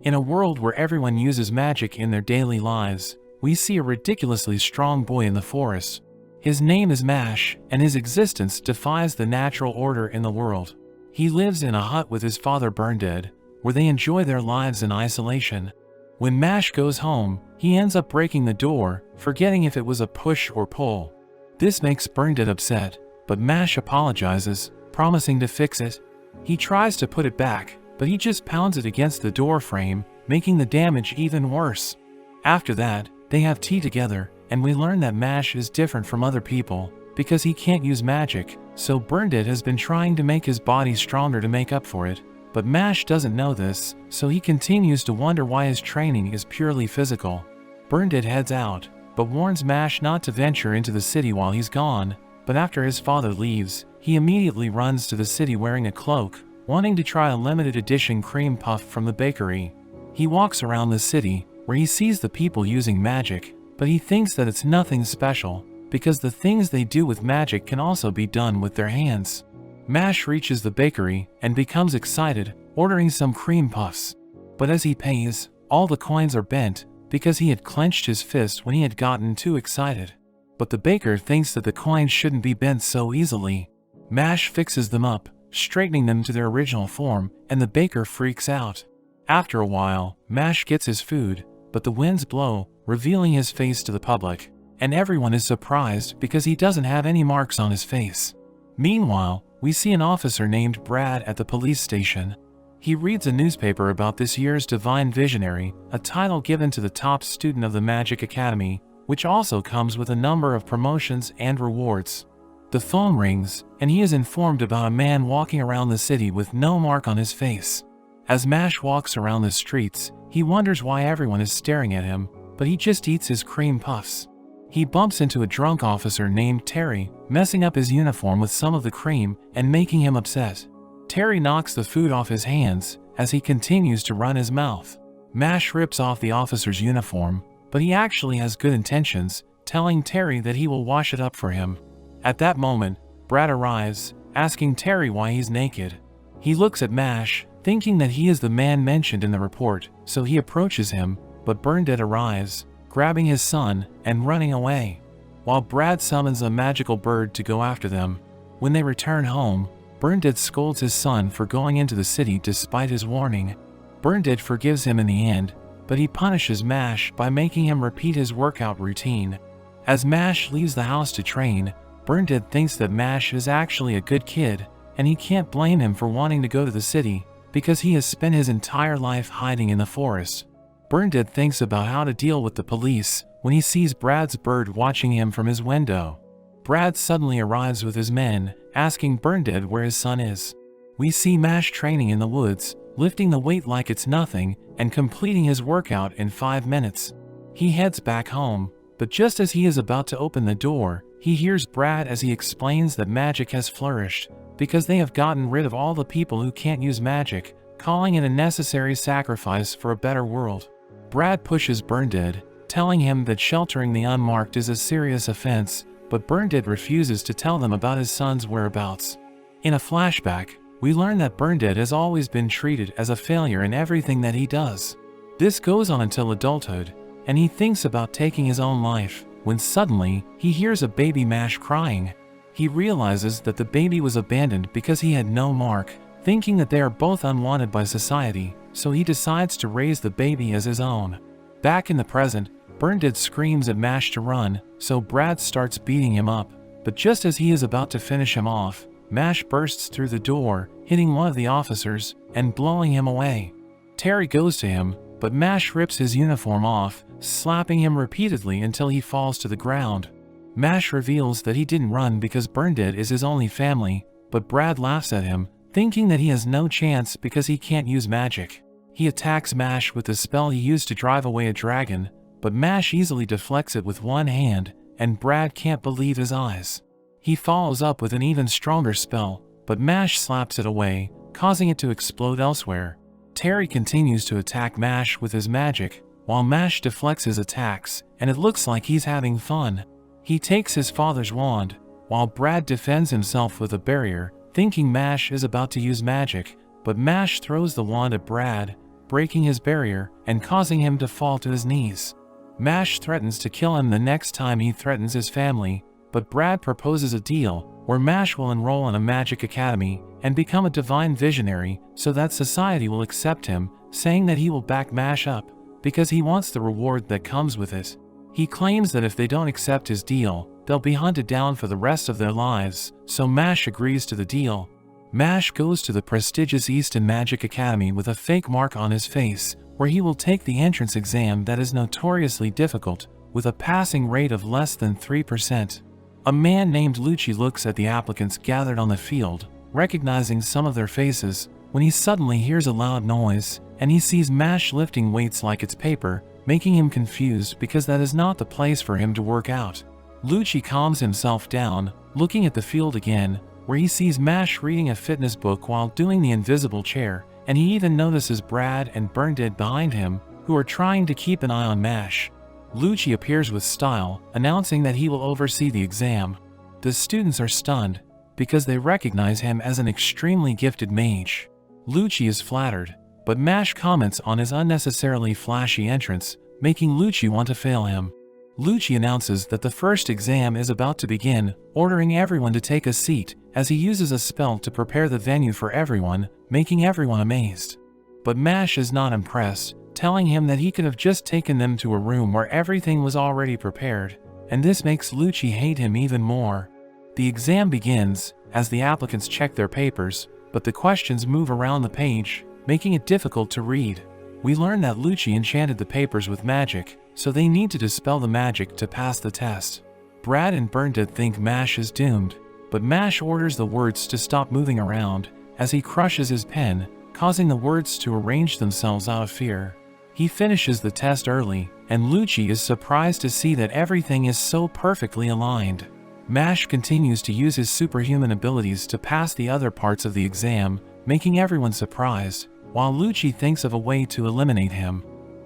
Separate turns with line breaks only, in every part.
In a world where everyone uses magic in their daily lives, we see a ridiculously strong boy in the forest. His name is Mash, and his existence defies the natural order in the world. He lives in a hut with his father Burndead, where they enjoy their lives in isolation. When Mash goes home, he ends up breaking the door, forgetting if it was a push or pull. This makes Burndead upset, but Mash apologizes, promising to fix it. He tries to put it back, but he just pounds it against the door frame, making the damage even worse. After that, they have tea together, and we learn that Mash is different from other people, because he can't use magic, so Burndead has been trying to make his body stronger to make up for it. But Mash doesn't know this, so he continues to wonder why his training is purely physical. Burndead heads out, but warns Mash not to venture into the city while he's gone, but after his father leaves, he immediately runs to the city wearing a cloak, wanting to try a limited edition cream puff from the bakery. He walks around the city, where he sees the people using magic, but he thinks that it's nothing special, because the things they do with magic can also be done with their hands. Mash reaches the bakery and becomes excited, ordering some cream puffs. But as he pays, all the coins are bent, because he had clenched his fist when he had gotten too excited. But the baker thinks that the coins shouldn't be bent so easily. Mash fixes them up, straightening them to their original form, and the baker freaks out. After a while, Mash gets his food, but the winds blow, revealing his face to the public, and everyone is surprised because he doesn't have any marks on his face. Meanwhile, we see an officer named Brad at the police station. He reads a newspaper about this year's Divine Visionary, a title given to the top student of the Magic Academy, which also comes with a number of promotions and rewards. The phone rings, and he is informed about a man walking around the city with no mark on his face. As Mash walks around the streets, he wonders why everyone is staring at him, but he just eats his cream puffs. He bumps into a drunk officer named Terry, messing up his uniform with some of the cream and making him upset. Terry knocks the food off his hands as he continues to run his mouth. Mash rips off the officer's uniform, but he actually has good intentions, telling Terry that he will wash it up for him. At that moment, Brad arrives, asking Terry why he's naked. He looks at Mash, thinking that he is the man mentioned in the report, so he approaches him, but Burndead arrives, grabbing his son and running away, while Brad summons a magical bird to go after them. When they return home, Burndead scolds his son for going into the city despite his warning. Burndead forgives him in the end, but he punishes Mash by making him repeat his workout routine. As Mash leaves the house to train, Burndead thinks that Mash is actually a good kid, and he can't blame him for wanting to go to the city, because he has spent his entire life hiding in the forest. Burndead thinks about how to deal with the police when he sees Brad's bird watching him from his window. Brad suddenly arrives with his men, asking Burndead where his son is. We see Mash training in the woods, lifting the weight like it's nothing, and completing his workout in 5 minutes. He heads back home, but just as he is about to open the door, he hears Brad as he explains that magic has flourished, because they have gotten rid of all the people who can't use magic, calling it a necessary sacrifice for a better world. Brad pushes Burndead, telling him that sheltering the unmarked is a serious offense, but Burndead refuses to tell them about his son's whereabouts. In a flashback, we learn that Burndead has always been treated as a failure in everything that he does. This goes on until adulthood, and he thinks about taking his own life, when suddenly, he hears a baby Mash crying. He realizes that the baby was abandoned because he had no mark, thinking that they are both unwanted by society, so he decides to raise the baby as his own. Back in the present, Burndead screams at Mash to run, so Brad starts beating him up, but just as he is about to finish him off, Mash bursts through the door, hitting one of the officers, and blowing him away. Terry goes to him, but Mash rips his uniform off, slapping him repeatedly until he falls to the ground. Mash reveals that he didn't run because Burndead is his only family, but Brad laughs at him, thinking that he has no chance because he can't use magic. He attacks Mash with the spell he used to drive away a dragon, but Mash easily deflects it with one hand, and Brad can't believe his eyes. He follows up with an even stronger spell, but Mash slaps it away, causing it to explode elsewhere. Terry continues to attack Mash with his magic, while Mash deflects his attacks, and it looks like he's having fun. He takes his father's wand, while Brad defends himself with a barrier, thinking Mash is about to use magic, but Mash throws the wand at Brad, breaking his barrier and causing him to fall to his knees. Mash threatens to kill him the next time he threatens his family, but Brad proposes a deal where Mash will enroll in a magic academy and become a divine visionary so that society will accept him, saying that he will back Mash up because he wants the reward that comes with it. He claims that if they don't accept his deal, they'll be hunted down for the rest of their lives, so Mash agrees to the deal. Mash goes to the prestigious Easton Magic Academy with a fake mark on his face, where he will take the entrance exam that is notoriously difficult, with a passing rate of less than 3%. A man named Lucci looks at the applicants gathered on the field, recognizing some of their faces, when he suddenly hears a loud noise, and he sees Mash lifting weights like it's paper, making him confused because that is not the place for him to work out. Lucci calms himself down, looking at the field again, where he sees Mash reading a fitness book while doing the invisible chair, and he even notices Brad and Bernadette behind him, who are trying to keep an eye on Mash. Lucci appears with style, announcing that he will oversee the exam. The students are stunned, because they recognize him as an extremely gifted mage. Lucci is flattered, but Mash comments on his unnecessarily flashy entrance, making Lucci want to fail him. Lucci announces that the first exam is about to begin, ordering everyone to take a seat, as he uses a spell to prepare the venue for everyone, making everyone amazed. But Mash is not impressed, telling him that he could have just taken them to a room where everything was already prepared, and this makes Lucci hate him even more. The exam begins, as the applicants check their papers, but the questions move around the page, making it difficult to read. We learn that Lucci enchanted the papers with magic, so they need to dispel the magic to pass the test. Brad and Bernadette think Mash is doomed, but Mash orders the words to stop moving around, as he crushes his pen, causing the words to arrange themselves out of fear. He finishes the test early, and Lucci is surprised to see that everything is so perfectly aligned. Mash continues to use his superhuman abilities to pass the other parts of the exam, making everyone surprised, while Lucci thinks of a way to eliminate him.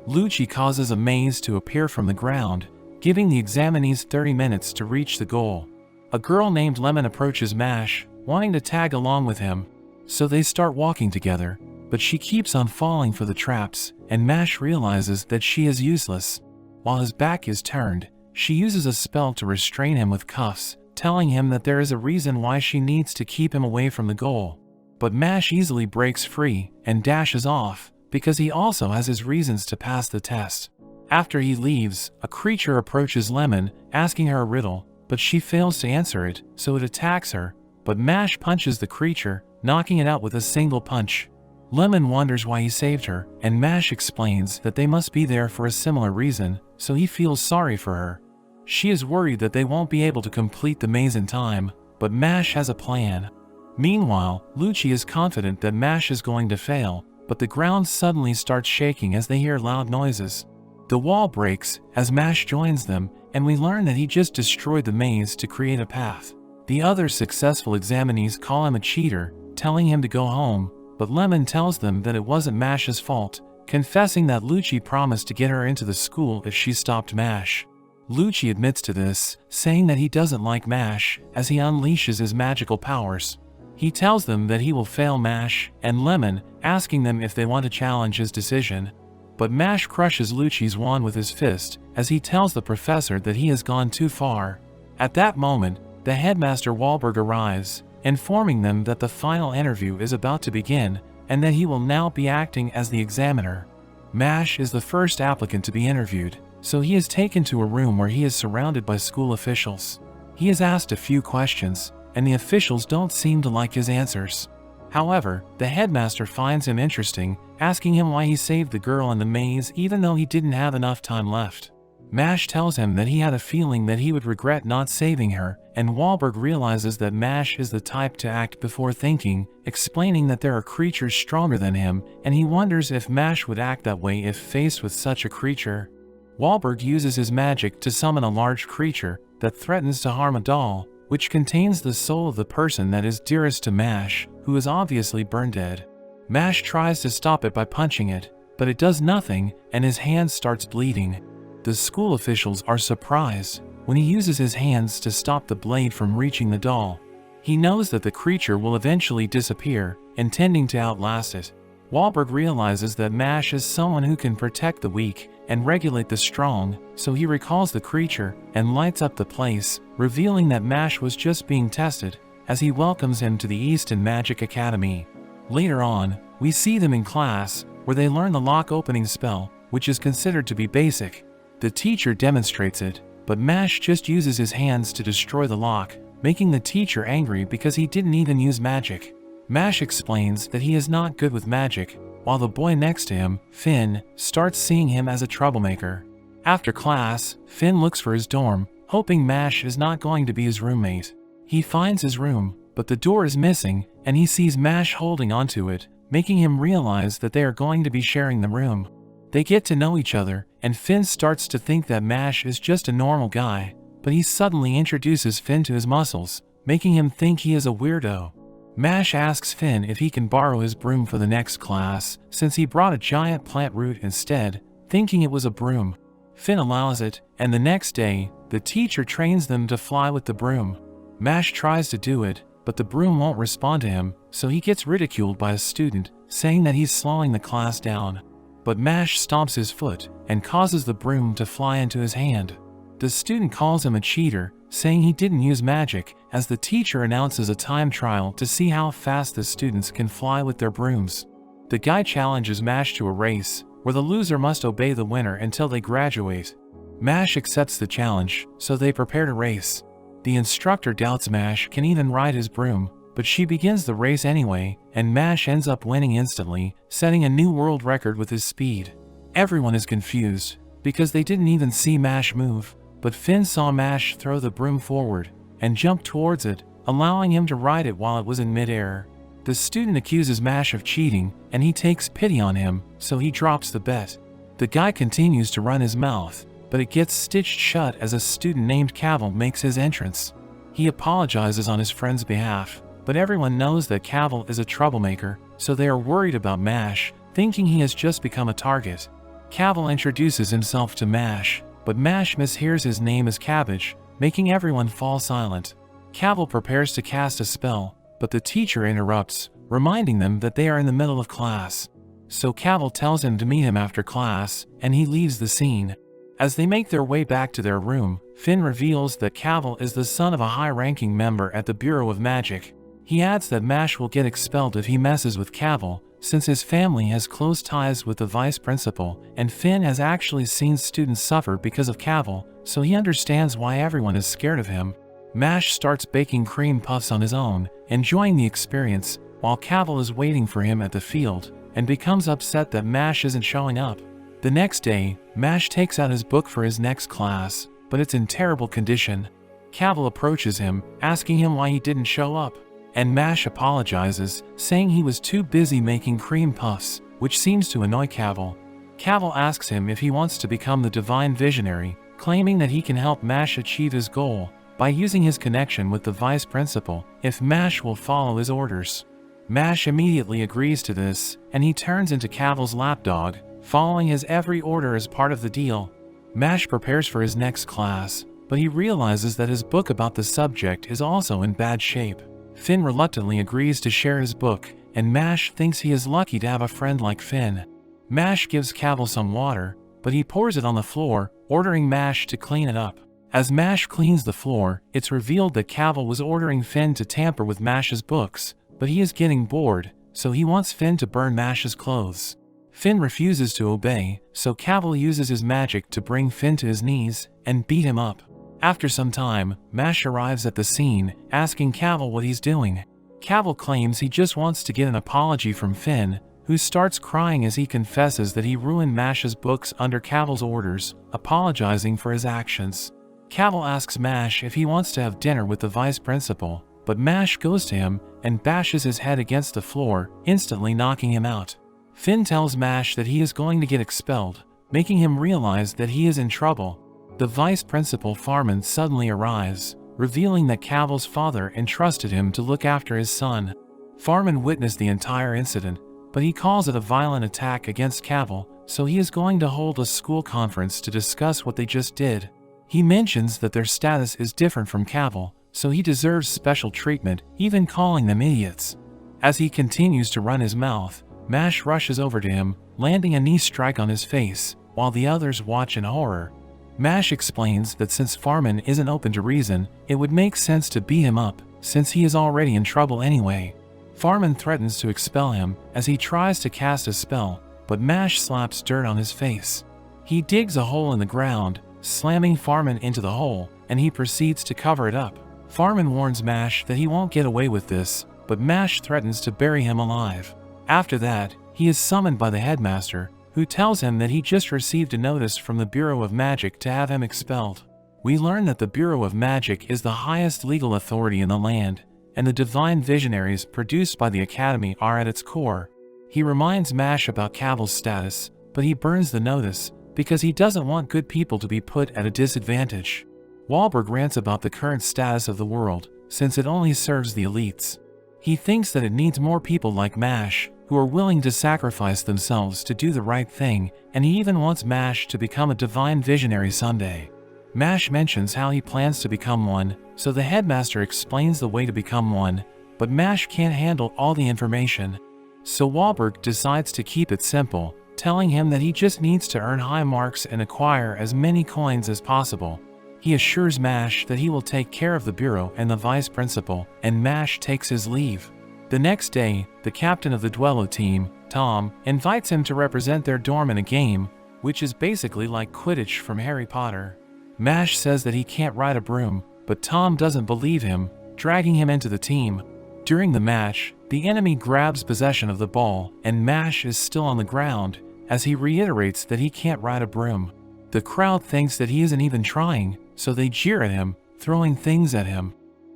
Lucci causes a maze to appear from the ground, giving the examinees 30 minutes to reach the goal. A girl named Lemon approaches Mash, wanting to tag along with him, so they start walking together, but she keeps on falling for the traps, and Mash realizes that she is useless. While his back is turned, she uses a spell to restrain him with cuffs, telling him that there is a reason why she needs to keep him away from the goal. But Mash easily breaks free and dashes off, because he also has his reasons to pass the test. After he leaves, a creature approaches Lemon, asking her a riddle, but she fails to answer it, so it attacks her, but Mash punches the creature, knocking it out with a single punch. Lemon wonders why he saved her, and Mash explains that they must be there for a similar reason, so he feels sorry for her. She is worried that they won't be able to complete the maze in time, but Mash has a plan. Meanwhile, Lucci is confident that Mash is going to fail, but the ground suddenly starts shaking as they hear loud noises. The wall breaks as Mash joins them, and we learn that he just destroyed the maze to create a path. The other successful examinees call him a cheater, telling him to go home, but Lemon tells them that it wasn't Mash's fault, confessing that Lucci promised to get her into the school if she stopped Mash. Lucci admits to this, saying that he doesn't like Mash as he unleashes his magical powers. He tells them that he will fail Mash and Lemon, asking them if they want to challenge his decision. But Mash crushes Lucci's wand with his fist as he tells the professor that he has gone too far. At that moment, the headmaster Wahlberg arrives, informing them that the final interview is about to begin and that he will now be acting as the examiner. Mash is the first applicant to be interviewed, so he is taken to a room where he is surrounded by school officials. He is asked a few questions, and the officials don't seem to like his answers. However, the headmaster finds him interesting, asking him why he saved the girl in the maze even though he didn't have enough time left. Mash tells him that he had a feeling that he would regret not saving her, and Wahlberg realizes that Mash is the type to act before thinking, explaining that there are creatures stronger than him, and he wonders if Mash would act that way if faced with such a creature. Wahlberg uses his magic to summon a large creature that threatens to harm a doll, which contains the soul of the person that is dearest to Mash, who is obviously Bernadette. Mash tries to stop it by punching it, but it does nothing, and his hand starts bleeding. The school officials are surprised when he uses his hands to stop the blade from reaching the doll. He knows that the creature will eventually disappear, intending to outlast it. Wahlberg realizes that Mash is someone who can protect the weak and regulate the strong, so he recalls the creature and lights up the place, revealing that Mash was just being tested, as he welcomes him to the Easton Magic Academy. Later on, we see them in class, where they learn the lock opening spell, which is considered to be basic. The teacher demonstrates it, but Mash just uses his hands to destroy the lock, making the teacher angry because he didn't even use magic. Mash explains that he is not good with magic, while the boy next to him, Finn, starts seeing him as a troublemaker. After class, Finn looks for his dorm, hoping Mash is not going to be his roommate. He finds his room, but the door is missing, and he sees Mash holding onto it, making him realize that they are going to be sharing the room. They get to know each other, and Finn starts to think that Mash is just a normal guy, but he suddenly introduces Finn to his muscles, making him think he is a weirdo. Mash asks Finn if he can borrow his broom for the next class, since he brought a giant plant root instead, thinking it was a broom. Finn allows it, and the next day, the teacher trains them to fly with the broom. Mash tries to do it, but the broom won't respond to him, so he gets ridiculed by a student, saying that he's slowing the class down. But Mash stomps his foot, and causes the broom to fly into his hand. The student calls him a cheater, saying he didn't use magic, as the teacher announces a time trial to see how fast the students can fly with their brooms. The guy challenges Mash to a race, where the loser must obey the winner until they graduate. Mash accepts the challenge, so they prepare to race. The instructor doubts Mash can even ride his broom, but she begins the race anyway, and Mash ends up winning instantly, setting a new world record with his speed. Everyone is confused, because they didn't even see Mash move, but Finn saw Mash throw the broom forward, and jump towards it, allowing him to ride it while it was in midair. The student accuses Mash of cheating, and he takes pity on him, so he drops the bet. The guy continues to run his mouth, but it gets stitched shut as a student named Cavill makes his entrance. He apologizes on his friend's behalf, but everyone knows that Cavill is a troublemaker, so they are worried about Mash, thinking he has just become a target. Cavill introduces himself to Mash, but Mash mishears his name as Cabbage, making everyone fall silent. Cavill prepares to cast a spell, but the teacher interrupts, reminding them that they are in the middle of class. So Cavill tells him to meet him after class, and he leaves the scene. As they make their way back to their room, Finn reveals that Cavill is the son of a high-ranking member at the Bureau of Magic. He adds that Mash will get expelled if he messes with Cavill, since his family has close ties with the vice principal, and Finn has actually seen students suffer because of Cavill, so he understands why everyone is scared of him. Mash starts baking cream puffs on his own, enjoying the experience, while Cavill is waiting for him at the field, and becomes upset that Mash isn't showing up. The next day, Mash takes out his book for his next class, but it's in terrible condition. Cavill approaches him, asking him why he didn't show up, and Mash apologizes, saying he was too busy making cream puffs, which seems to annoy Cavill. Cavill asks him if he wants to become the Divine Visionary, claiming that he can help Mash achieve his goal by using his connection with the vice principal if Mash will follow his orders. Mash immediately agrees to this, and he turns into Cavill's lapdog, following his every order as part of the deal. Mash prepares for his next class, but he realizes that his book about the subject is also in bad shape. Finn reluctantly agrees to share his book, and Mash thinks he is lucky to have a friend like Finn. Mash gives Cavill some water, but he pours it on the floor, ordering Mash to clean it up. As Mash cleans the floor, it's revealed that Cavill was ordering Finn to tamper with Mash's books, but he is getting bored, so he wants Finn to burn Mash's clothes. Finn refuses to obey, so Cavill uses his magic to bring Finn to his knees and beat him up. After some time, Mash arrives at the scene, asking Cavill what he's doing. Cavill claims he just wants to get an apology from Finn, who starts crying as he confesses that he ruined Mash's books under Cavill's orders, apologizing for his actions. Cavill asks Mash if he wants to have dinner with the vice principal, but Mash goes to him and bashes his head against the floor, instantly knocking him out. Finn tells Mash that he is going to get expelled, making him realize that he is in trouble. The vice principal Farman suddenly arrives, revealing that Cavill's father entrusted him to look after his son. Farman witnessed the entire incident, but he calls it a violent attack against Cavill, so he is going to hold a school conference to discuss what they just did. He mentions that their status is different from Cavill, so he deserves special treatment, even calling them idiots. As he continues to run his mouth, Mash rushes over to him, landing a knee strike on his face, while the others watch in horror. Mash explains that since Farman isn't open to reason, it would make sense to beat him up, since he is already in trouble anyway. Farman threatens to expel him as he tries to cast a spell, but Mash slaps dirt on his face. He digs a hole in the ground, slamming Farman into the hole, and he proceeds to cover it up. Farman warns Mash that he won't get away with this, but Mash threatens to bury him alive. After that, he is summoned by the headmaster, who tells him that he just received a notice from the Bureau of Magic to have him expelled. We learn that the Bureau of Magic is the highest legal authority in the land, and the divine visionaries produced by the Academy are at its core. He reminds Mash about Cavill's status, but he burns the notice because he doesn't want good people to be put at a disadvantage. Wahlberg rants about the current status of the world, since it only serves the elites. He thinks that it needs more people like Mash, who are willing to sacrifice themselves to do the right thing, and he even wants Mash to become a divine visionary someday. Mash mentions how he plans to become one, so the headmaster explains the way to become one, but Mash can't handle all the information. So Wahlberg decides to keep it simple, telling him that he just needs to earn high marks and acquire as many coins as possible. He assures Mash that he will take care of the bureau and the vice principal, and Mash takes his leave. The next day, the captain of the Duello team, Tom, invites him to represent their dorm in a game, which is basically like Quidditch from Harry Potter. Mash says that he can't ride a broom, but Tom doesn't believe him, dragging him into the team. During the match, the enemy grabs possession of the ball, and Mash is still on the ground, as he reiterates that he can't ride a broom. The crowd thinks that he isn't even trying, so they jeer at him, throwing things at him.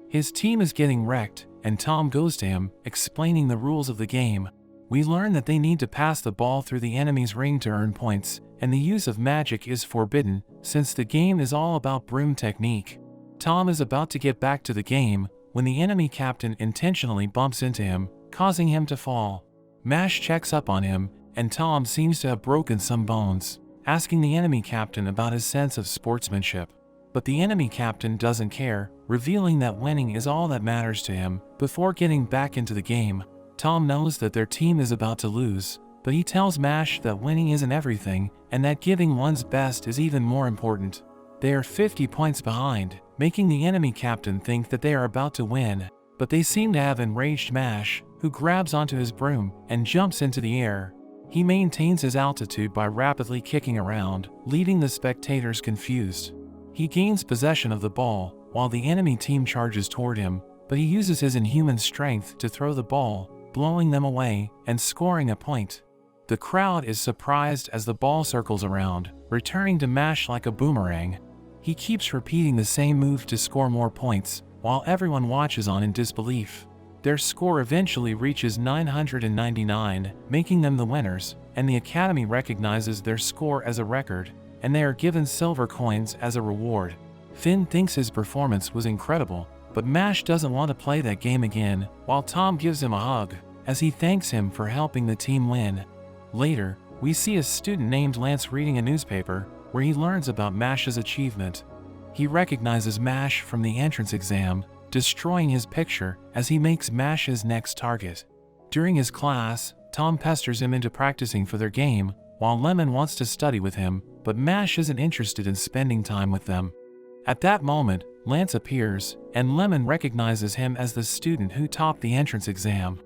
His team is getting wrecked, and Tom goes to him, explaining the rules of the game. We learn that they need to pass the ball through the enemy's ring to earn points, and the use of magic is forbidden, since the game is all about broom technique. Tom is about to get back to the game, when the enemy captain intentionally bumps into him, causing him to fall. Mash checks up on him, and Tom seems to have broken some bones, asking the enemy captain about his sense of sportsmanship. But the enemy captain doesn't care, revealing that winning is all that matters to him. Before getting back into the game, Tom knows that their team is about to lose, but he tells Mash that winning isn't everything, and that giving one's best is even more important. They are 50 points behind, making the enemy captain think that they are about to win, but they seem to have enraged Mash, who grabs onto his broom and jumps into the air. He maintains his altitude by rapidly kicking around, leaving the spectators confused. He gains possession of the ball, while the enemy team charges toward him, but he uses his inhuman strength to throw the ball, blowing them away and scoring a point. The crowd is surprised as the ball circles around, returning to Mash like a boomerang. He keeps repeating the same move to score more points, while everyone watches on in disbelief. Their score eventually reaches 999, making them the winners, and the Academy recognizes their score as a record, and they are given silver coins as a reward. Finn thinks his performance was incredible, but Mash doesn't want to play that game again, while Tom gives him a hug, as he thanks him for helping the team win. Later, we see a student named Lance reading a newspaper, where he learns about Mash's achievement. He recognizes Mash from the entrance exam, destroying his picture as he makes Mash his next target. During his class, Tom pesters him into practicing for their game, while Lemon wants to study with him, but Mash isn't interested in spending time with them. At that moment, Lance appears, and Lemon recognizes him as the student who topped the entrance exam.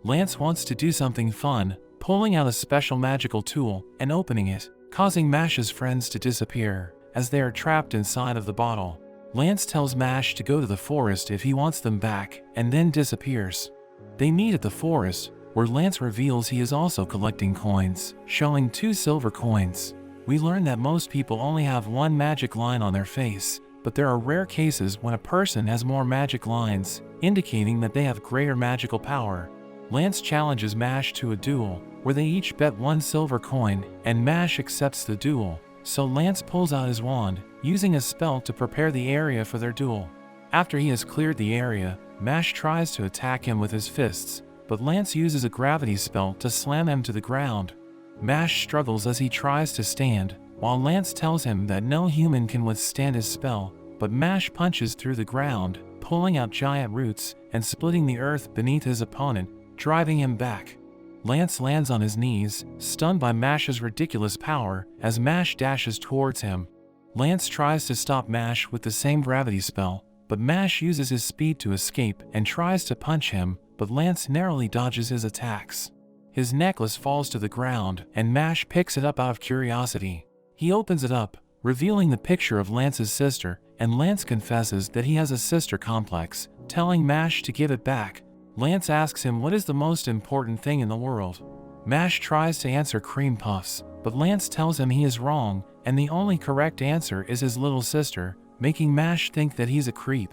Lance wants to do something fun, pulling out a special magical tool and opening it, causing Mash's friends to disappear, as they are trapped inside of the bottle. Lance tells Mash to go to the forest if he wants them back, and then disappears. They meet at the forest, where Lance reveals he is also collecting coins, showing 2 silver coins. We learn that most people only have 1 magic line on their face, but there are rare cases when a person has more magic lines, indicating that they have greater magical power. Lance challenges Mash to a duel, where they each bet 1 silver coin, and Mash accepts the duel, so Lance pulls out his wand, using a spell to prepare the area for their duel. After he has cleared the area, Mash tries to attack him with his fists, but Lance uses a gravity spell to slam him to the ground. Mash struggles as he tries to stand, while Lance tells him that no human can withstand his spell, but Mash punches through the ground, pulling out giant roots and splitting the earth beneath his opponent, driving him back. Lance lands on his knees, stunned by Mash's ridiculous power, as Mash dashes towards him. Lance tries to stop Mash with the same gravity spell, but Mash uses his speed to escape and tries to punch him, but Lance narrowly dodges his attacks. His necklace falls to the ground, and Mash picks it up out of curiosity. He opens it up, revealing the picture of Lance's sister, and Lance confesses that he has a sister complex, telling Mash to give it back. Lance asks him what is the most important thing in the world. Mash tries to answer cream puffs, but Lance tells him he is wrong, and the only correct answer is his little sister, making Mash think that he's a creep.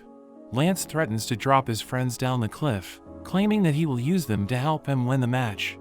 Lance threatens to drop his friends down the cliff, claiming that he will use them to help him win the match.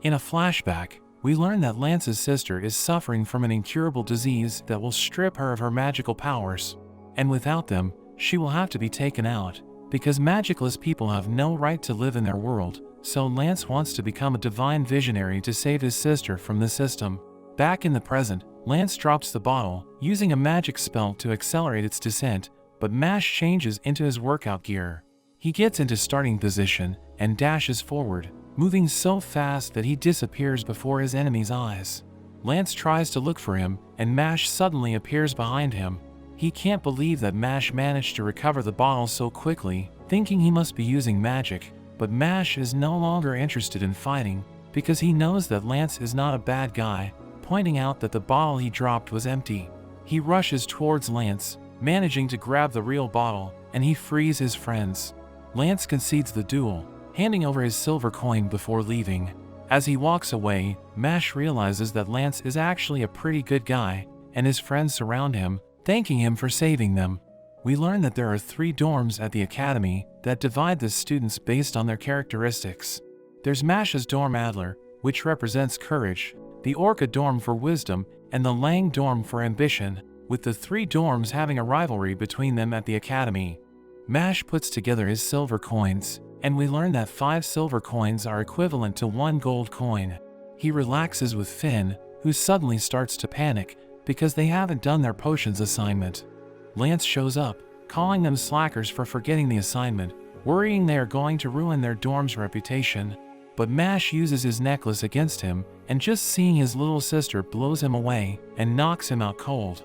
In a flashback, we learn that Lance's sister is suffering from an incurable disease that will strip her of her magical powers, and without them, she will have to be taken out, because magicless people have no right to live in their world, so Lance wants to become a divine visionary to save his sister from the system. Back in the present, Lance drops the bottle, using a magic spell to accelerate its descent, but Mash changes into his workout gear. He gets into starting position and dashes forward, moving so fast that he disappears before his enemy's eyes. Lance tries to look for him, and Mash suddenly appears behind him. He can't believe that Mash managed to recover the bottle so quickly, thinking he must be using magic, but Mash is no longer interested in fighting, because he knows that Lance is not a bad guy, pointing out that the bottle he dropped was empty. He rushes towards Lance, managing to grab the real bottle, and he frees his friends. Lance concedes the duel, handing over his silver coin before leaving. As he walks away, Mash realizes that Lance is actually a pretty good guy, and his friends surround him, thanking him for saving them. We learn that there are 3 dorms at the academy that divide the students based on their characteristics. There's Mash's dorm Adler, which represents courage, the Orca dorm for wisdom, and the Lang dorm for ambition, with the 3 dorms having a rivalry between them at the academy. Mash puts together his silver coins, and we learn that 5 silver coins are equivalent to 1 gold coin. He relaxes with Finn, who suddenly starts to panic, because they haven't done their potions assignment. Lance shows up, calling them slackers for forgetting the assignment, worrying they are going to ruin their dorm's reputation. But Mash uses his necklace against him, and just seeing his little sister blows him away and knocks him out cold.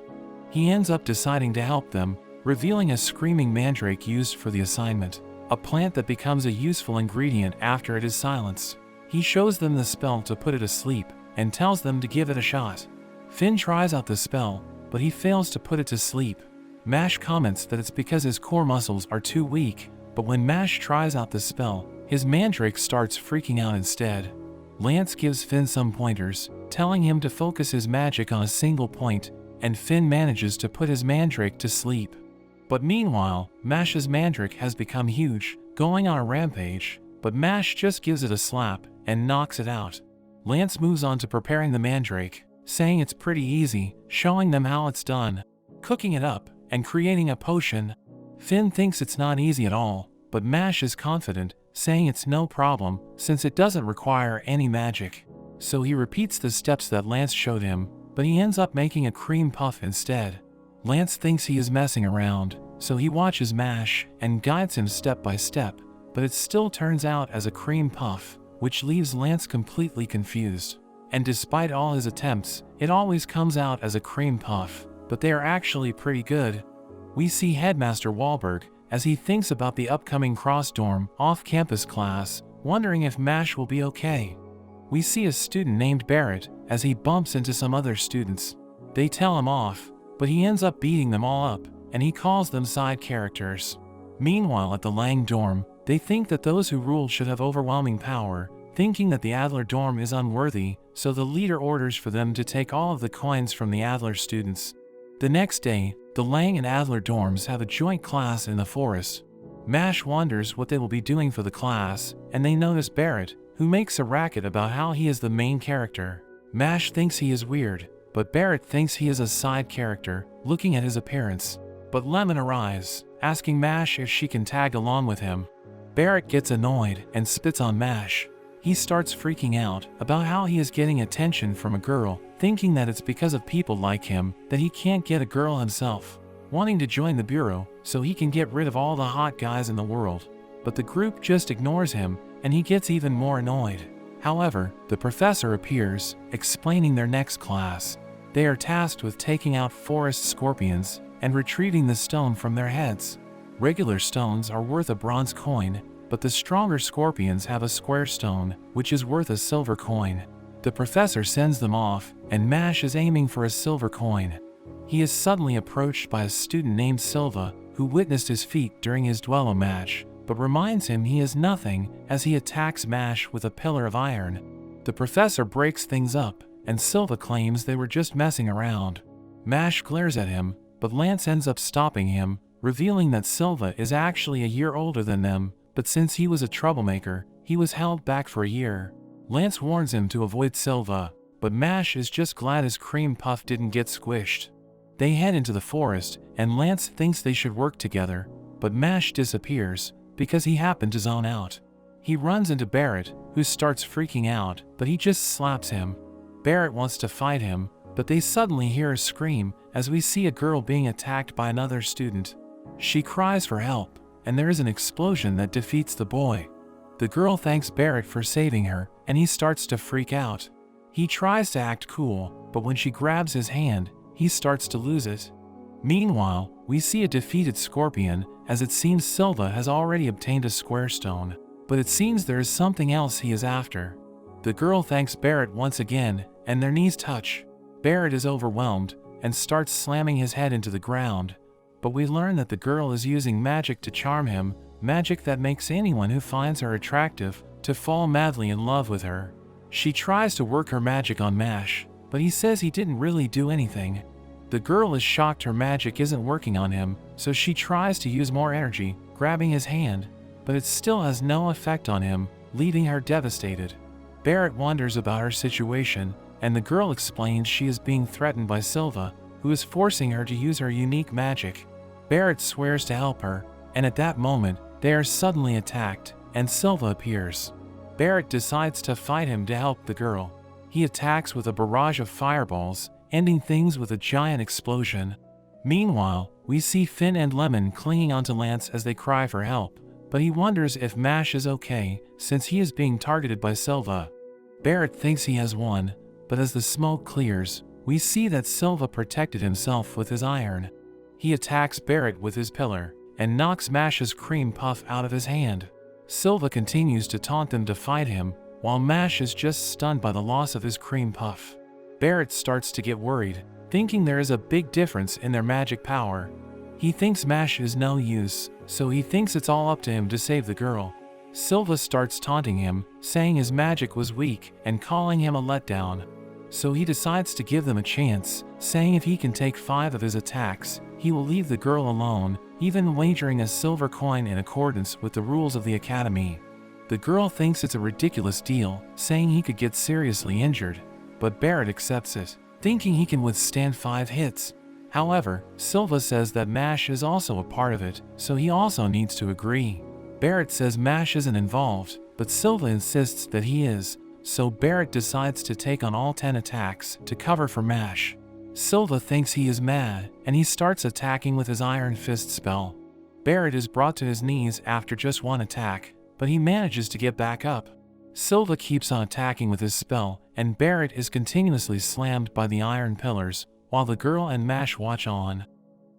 He ends up deciding to help them, revealing a screaming mandrake used for the assignment, a plant that becomes a useful ingredient after it is silenced. He shows them the spell to put it asleep, and tells them to give it a shot. Finn tries out the spell, but he fails to put it to sleep. Mash comments that it's because his core muscles are too weak, but when Mash tries out the spell, his mandrake starts freaking out instead. Lance gives Finn some pointers, telling him to focus his magic on a single point, and Finn manages to put his mandrake to sleep. But meanwhile, Mash's mandrake has become huge, going on a rampage, but Mash just gives it a slap and knocks it out. Lance moves on to preparing the mandrake, saying it's pretty easy, showing them how it's done, cooking it up, and creating a potion. Finn thinks it's not easy at all, but Mash is confident, saying it's no problem since it doesn't require any magic. So he repeats the steps that Lance showed him, but he ends up making a cream puff instead. Lance thinks he is messing around, so he watches Mash and guides him step by step, but it still turns out as a cream puff, which leaves Lance completely confused. And despite all his attempts, it always comes out as a cream puff, but they are actually pretty good. We see Headmaster Wahlberg as he thinks about the upcoming cross-dorm, off-campus class, wondering if Mash will be okay. We see a student named Barrett as he bumps into some other students. They tell him off, but he ends up beating them all up, and he calls them side characters. Meanwhile at the Lang dorm, they think that those who rule should have overwhelming power, thinking that the Adler dorm is unworthy, so the leader orders for them to take all of the coins from the Adler students. The next day, the Lang and Adler dorms have a joint class in the forest. Mash wonders what they will be doing for the class, and they notice Barrett, who makes a racket about how he is the main character. Mash thinks he is weird, but Barrett thinks he is a side character, looking at his appearance. But Lemon arrives, asking Mash if she can tag along with him. Barrett gets annoyed and spits on Mash. He starts freaking out about how he is getting attention from a girl, thinking that it's because of people like him that he can't get a girl himself, wanting to join the bureau so he can get rid of all the hot guys in the world. But the group just ignores him, and he gets even more annoyed. However, the professor appears, explaining their next class. They are tasked with taking out forest scorpions and retrieving the stone from their heads. Regular stones are worth a bronze coin, but the stronger scorpions have a square stone, which is worth a silver coin. The professor sends them off, and Mash is aiming for a silver coin. He is suddenly approached by a student named Silva, who witnessed his feat during his duello match, but reminds him he is nothing as he attacks Mash with a pillar of iron. The professor breaks things up, and Silva claims they were just messing around. Mash glares at him, but Lance ends up stopping him, revealing that Silva is actually a year older than them, but since he was a troublemaker, he was held back for a year. Lance warns him to avoid Silva, but Mash is just glad his cream puff didn't get squished. They head into the forest, and Lance thinks they should work together, but Mash disappears because he happened to zone out. He runs into Barrett, who starts freaking out, but he just slaps him. Barrett wants to fight him, but they suddenly hear a scream as we see a girl being attacked by another student. She cries for help, and there is an explosion that defeats the boy. The girl thanks Barrett for saving her, and he starts to freak out. He tries to act cool, but when she grabs his hand, he starts to lose it. Meanwhile, we see a defeated scorpion, as it seems Silva has already obtained a square stone, but it seems there is something else he is after. The girl thanks Barrett once again, and their knees touch. Barrett is overwhelmed, and starts slamming his head into the ground, but we learn that the girl is using magic to charm him, magic that makes anyone who finds her attractive to fall madly in love with her. She tries to work her magic on Mash, but he says he didn't really do anything. The girl is shocked her magic isn't working on him, so she tries to use more energy, grabbing his hand, but it still has no effect on him, leaving her devastated. Barrett wonders about her situation, and the girl explains she is being threatened by Silva, who is forcing her to use her unique magic. Barrett swears to help her, and at that moment, they are suddenly attacked, and Silva appears. Barrett decides to fight him to help the girl. He attacks with a barrage of fireballs, ending things with a giant explosion. Meanwhile, we see Finn and Lemon clinging onto Lance as they cry for help, but he wonders if Mash is okay, since he is being targeted by Silva. Barrett thinks he has won, but as the smoke clears, we see that Silva protected himself with his iron. He attacks Barrett with his pillar, and knocks Mash's cream puff out of his hand. Silva continues to taunt them to fight him, while Mash is just stunned by the loss of his cream puff. Barrett starts to get worried, thinking there is a big difference in their magic power. He thinks Mash is no use, so he thinks it's all up to him to save the girl. Silva starts taunting him, saying his magic was weak and calling him a letdown. So he decides to give them a chance, saying if he can take 5 of his attacks, he will leave the girl alone, even wagering a silver coin in accordance with the rules of the academy. The girl thinks it's a ridiculous deal, saying he could get seriously injured, but Barrett accepts it, thinking he can withstand 5 hits. However, Silva says that Mash is also a part of it, so he also needs to agree. Barrett says Mash isn't involved, but Silva insists that he is, so Barrett decides to take on all 10 attacks to cover for Mash. Silva thinks he is mad, and he starts attacking with his Iron Fist spell. Barrett is brought to his knees after just 1 attack, but he manages to get back up. Silva keeps on attacking with his spell, and Barrett is continuously slammed by the iron pillars, while the girl and Mash watch on.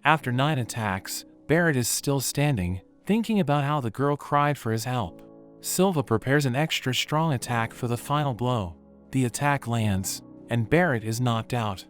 After 9 attacks, Barrett is still standing, thinking about how the girl cried for his help. Silva prepares an extra strong attack for the final blow. The attack lands, and Barrett is knocked out.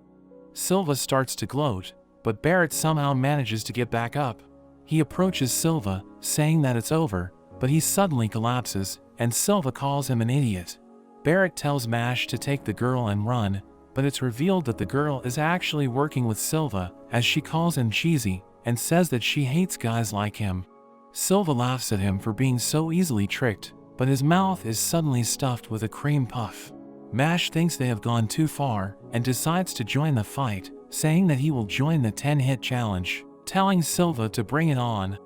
Silva starts to gloat, but Barrett somehow manages to get back up. He approaches Silva, saying that it's over, but he suddenly collapses, and Silva calls him an idiot. Barrett tells Mash to take the girl and run, but it's revealed that the girl is actually working with Silva, as she calls him cheesy, and says that she hates guys like him. Silva laughs at him for being so easily tricked, but his mouth is suddenly stuffed with a cream puff. Mash thinks they have gone too far, and decides to join the fight, saying that he will join the 10-hit challenge, telling Silva to bring it on.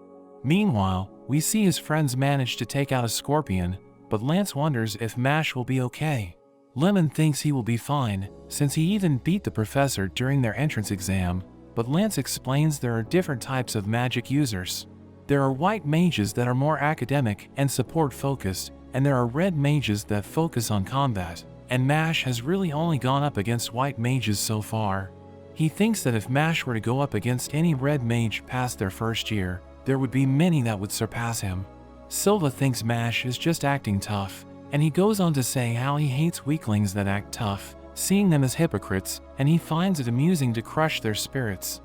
Meanwhile, we see his friends manage to take out a scorpion, but Lance wonders if Mash will be okay. Lemon thinks he will be fine, since he even beat the professor during their entrance exam, but Lance explains there are different types of magic users. There are white mages that are more academic and support-focused, and there are red mages that focus on combat, and Mash has really only gone up against white mages so far. He thinks that if Mash were to go up against any red mage past their first year, there would be many that would surpass him. Silva thinks Mash is just acting tough, and he goes on to say how he hates weaklings that act tough, seeing them as hypocrites, and he finds it amusing to crush their spirits.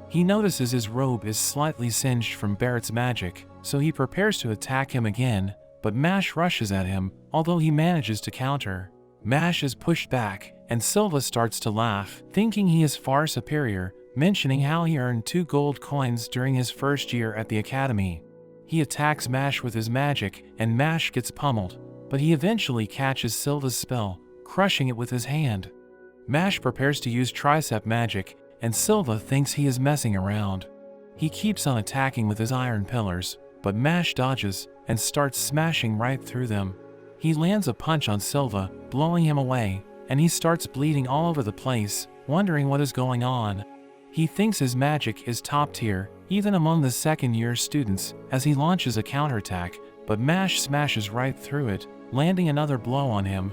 He notices his robe is slightly singed from Barrett's magic, so he prepares to attack him again, but Mash rushes at him, although he manages to counter. Mash is pushed back, and Silva starts to laugh, thinking he is far superior, mentioning how he earned 2 gold coins during his first year at the academy. He attacks Mash with his magic, and Mash gets pummeled, but he eventually catches Silva's spell, crushing it with his hand. Mash prepares to use tricep magic, and Silva thinks he is messing around. He keeps on attacking with his iron pillars, but Mash dodges and starts smashing right through them. He lands a punch on Silva, blowing him away, and he starts bleeding all over the place, wondering what is going on. He thinks his magic is top tier, even among the second-year students, as he launches a counterattack, but Mash smashes right through it, landing another blow on him.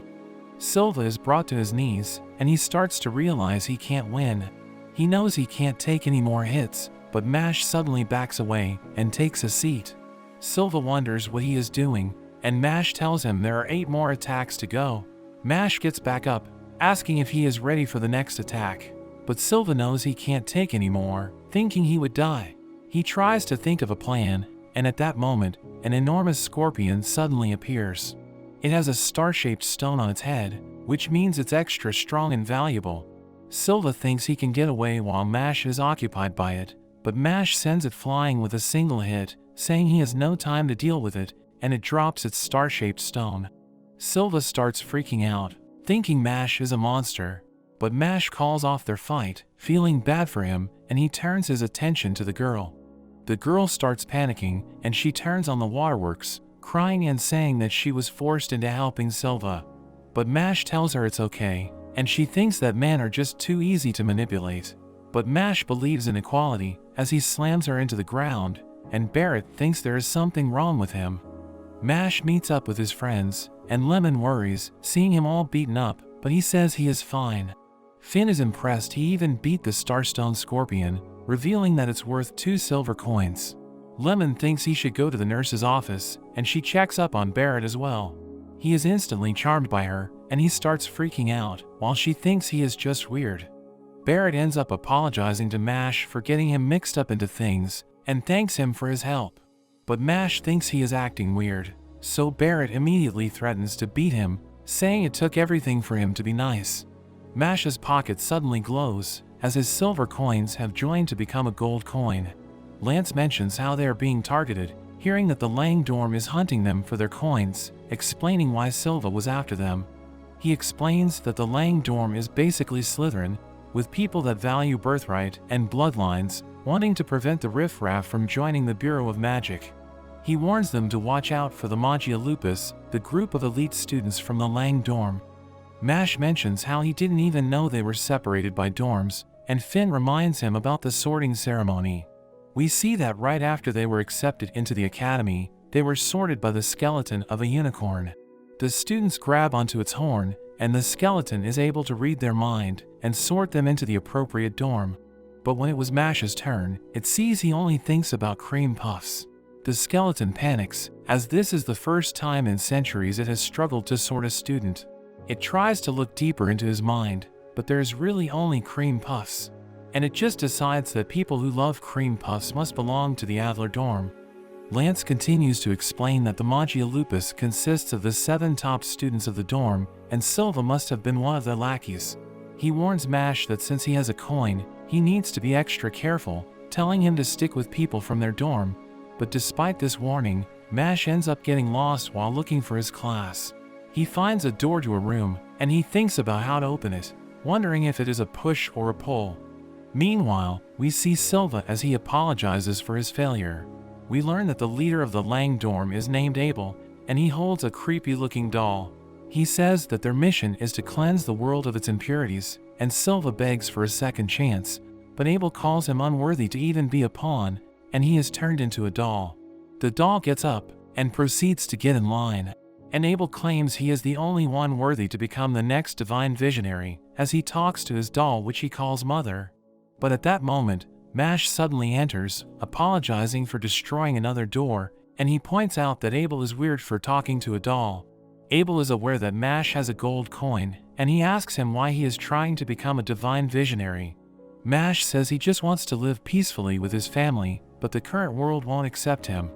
Silva is brought to his knees, and he starts to realize he can't win. He knows he can't take any more hits, but Mash suddenly backs away and takes a seat. Silva wonders what he is doing, and Mash tells him there are 8 more attacks to go. Mash gets back up, asking if he is ready for the next attack, but Silva knows he can't take any more, thinking he would die. He tries to think of a plan, and at that moment, an enormous scorpion suddenly appears. It has a star-shaped stone on its head, which means it's extra strong and valuable. Silva thinks he can get away while Mash is occupied by it, but Mash sends it flying with a single hit, saying he has no time to deal with it, and it drops its star-shaped stone. Silva starts freaking out, thinking Mash is a monster, but Mash calls off their fight, feeling bad for him, and he turns his attention to the girl. The girl starts panicking, and she turns on the waterworks, crying and saying that she was forced into helping Silva. But Mash tells her it's okay, and she thinks that men are just too easy to manipulate. But Mash believes in equality, as he slams her into the ground, and Barrett thinks there is something wrong with him. Mash meets up with his friends, and Lemon worries, seeing him all beaten up, but he says he is fine. Finn is impressed he even beat the Starstone Scorpion, revealing that it's worth 2 silver coins. Lemon thinks he should go to the nurse's office, and she checks up on Barrett as well. He is instantly charmed by her, and he starts freaking out, while she thinks he is just weird. Barrett ends up apologizing to Mash for getting him mixed up into things, and thanks him for his help. But Mash thinks he is acting weird, so Barrett immediately threatens to beat him, saying it took everything for him to be nice. Mash's pocket suddenly glows, as his silver coins have joined to become a gold coin. Lance mentions how they are being targeted, hearing that the Lang Dorm is hunting them for their coins, explaining why Silva was after them. He explains that the Lang Dorm is basically Slytherin, with people that value birthright and bloodlines, wanting to prevent the riffraff from joining the Bureau of Magic. He warns them to watch out for the Magia Lupus, the group of elite students from the Lang Dorm. Mash mentions how he didn't even know they were separated by dorms, and Finn reminds him about the sorting ceremony. We see that right after they were accepted into the academy, they were sorted by the skeleton of a unicorn. The students grab onto its horn, and the skeleton is able to read their mind and sort them into the appropriate dorm. But when it was Mash's turn, it sees he only thinks about cream puffs. The skeleton panics, as this is the first time in centuries it has struggled to sort a student. It tries to look deeper into his mind, but there is really only cream puffs. And it just decides that people who love cream puffs must belong to the Adler dorm. Lance continues to explain that the Magia Lupus consists of the 7 top students of the dorm, and Silva must have been one of the lackeys. He warns Mash that since he has a coin, he needs to be extra careful, telling him to stick with people from their dorm. But despite this warning, Mash ends up getting lost while looking for his class. He finds a door to a room, and he thinks about how to open it, wondering if it is a push or a pull. Meanwhile, we see Silva as he apologizes for his failure. We learn that the leader of the Lang Dorm is named Abel, and he holds a creepy-looking doll. He says that their mission is to cleanse the world of its impurities, and Silva begs for a second chance, but Abel calls him unworthy to even be a pawn, and he is turned into a doll. The doll gets up and proceeds to get in line. and Abel claims he is the only one worthy to become the next divine visionary, as he talks to his doll which he calls Mother. But at that moment, Mash suddenly enters, apologizing for destroying another door, and he points out that Abel is weird for talking to a doll. Abel is aware that Mash has a gold coin, and he asks him why he is trying to become a divine visionary. Mash says he just wants to live peacefully with his family, but the current world won't accept him.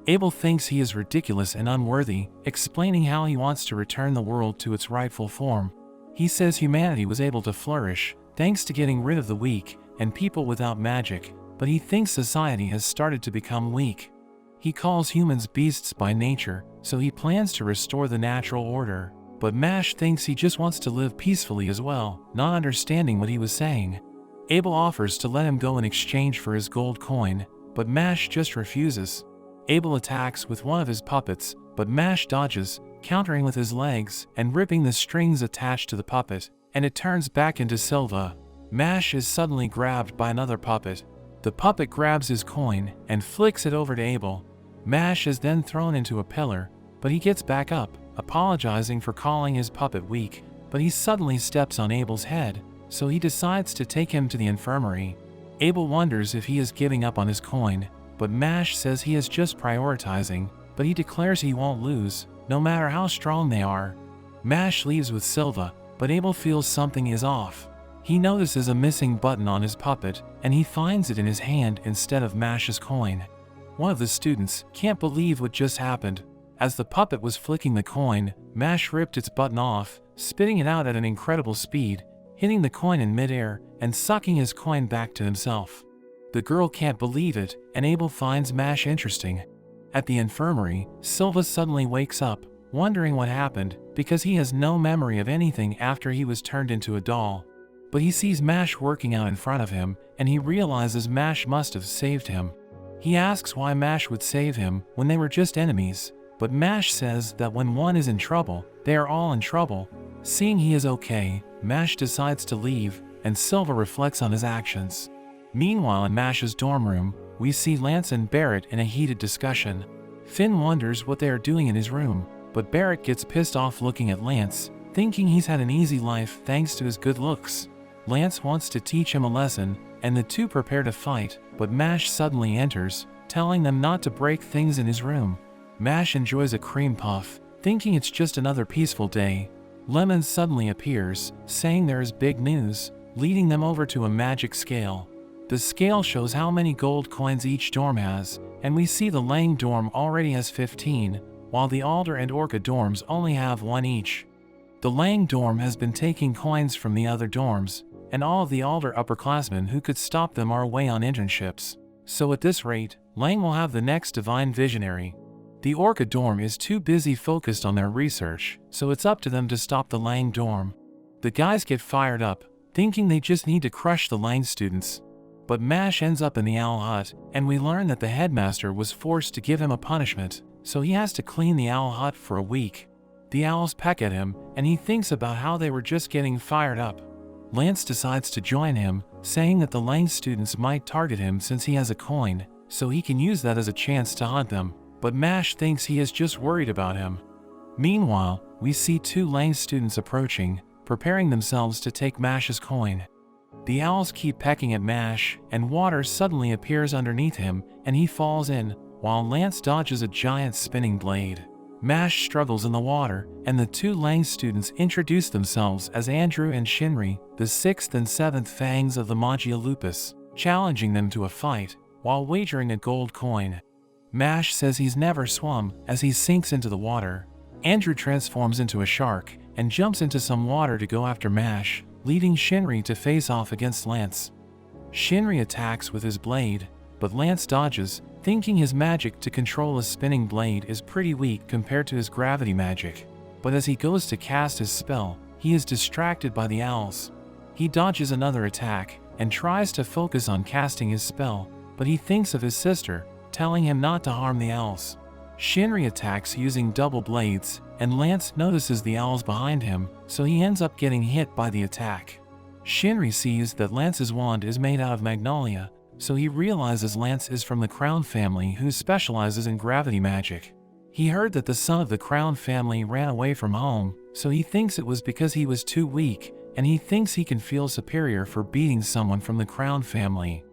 Abel thinks he is ridiculous and unworthy, explaining how he wants to return the world to its rightful form. He says humanity was able to flourish, thanks to getting rid of the weak and people without magic, but he thinks society has started to become weak. He calls humans beasts by nature, so he plans to restore the natural order. But Mash thinks he just wants to live peacefully as well, not understanding what he was saying. Abel offers to let him go in exchange for his gold coin, but Mash just refuses. Abel attacks with one of his puppets, but Mash dodges, countering with his legs and ripping the strings attached to the puppet, and it turns back into Silva. Mash is suddenly grabbed by another puppet. The puppet grabs his coin and flicks it over to Abel. Mash is then thrown into a pillar, but he gets back up, apologizing for calling his puppet weak, but he suddenly steps on Abel's head, so he decides to take him to the infirmary. Abel wonders if he is giving up on his coin, but Mash says he is just prioritizing, but he declares he won't lose, no matter how strong they are. Mash leaves with Silva, but Abel feels something is off. He notices a missing button on his puppet, and he finds it in his hand instead of Mash's coin. One of the students can't believe what just happened. As the puppet was flicking the coin, Mash ripped its button off, spitting it out at an incredible speed, hitting the coin in midair, and sucking his coin back to himself. The girl can't believe it, and Abel finds Mash interesting. At the infirmary, Silva suddenly wakes up, wondering what happened, because he has no memory of anything after he was turned into a doll. But he sees Mash working out in front of him, and he realizes Mash must have saved him. He asks why Mash would save him when they were just enemies, but Mash says that when one is in trouble, they are all in trouble. Seeing he is okay, Mash decides to leave, and Silva reflects on his actions. Meanwhile, in Mash's dorm room, we see Lance and Barrett in a heated discussion. Finn wonders what they are doing in his room, but Barrett gets pissed off looking at Lance, thinking he's had an easy life thanks to his good looks. Lance wants to teach him a lesson, and the two prepare to fight, but Mash suddenly enters, telling them not to break things in his room. Mash enjoys a cream puff, thinking it's just another peaceful day. Lemon suddenly appears, saying there is big news, leading them over to a magic scale. The scale shows how many gold coins each dorm has, and we see the Lang dorm already has 15, while the Alder and Orca dorms only have 1 each. The Lang dorm has been taking coins from the other dorms, and all of the Alder upperclassmen who could stop them are away on internships. So at this rate, Lang will have the next divine visionary. The Orca dorm is too busy focused on their research, so it's up to them to stop the Lang dorm. The guys get fired up, thinking they just need to crush the Lang students. But Mash ends up in the Owl Hut, and we learn that the headmaster was forced to give him a punishment, so he has to clean the Owl Hut for a week. The owls peck at him, and he thinks about how they were just getting fired up. Lance decides to join him, saying that the Lang students might target him since he has a coin, so he can use that as a chance to hunt them, but Mash thinks he is just worried about him. Meanwhile, we see 2 Lang students approaching, preparing themselves to take Mash's coin. The owls keep pecking at Mash, and water suddenly appears underneath him, and he falls in, while Lance dodges a giant spinning blade. Mash struggles in the water, and the 2 Lang students introduce themselves as Andrew and Shinri, the 6th and 7th fangs of the Magia Lupus, challenging them to a fight, while wagering a gold coin. Mash says he's never swum, as he sinks into the water. Andrew transforms into a shark, and jumps into some water to go after Mash, leading Shinri to face off against Lance. Shinri attacks with his blade, but Lance dodges, thinking his magic to control a spinning blade is pretty weak compared to his gravity magic. But as he goes to cast his spell, he is distracted by the owls. He dodges another attack, and tries to focus on casting his spell, but he thinks of his sister, telling him not to harm the owls. Shinri attacks using double blades, and Lance notices the owls behind him, so he ends up getting hit by the attack. Shinri sees that Lance's wand is made out of magnolia, so he realizes Lance is from the Crown family who specializes in gravity magic. He heard that the son of the Crown family ran away from home, so he thinks it was because he was too weak, and he thinks he can feel superior for beating someone from the Crown family.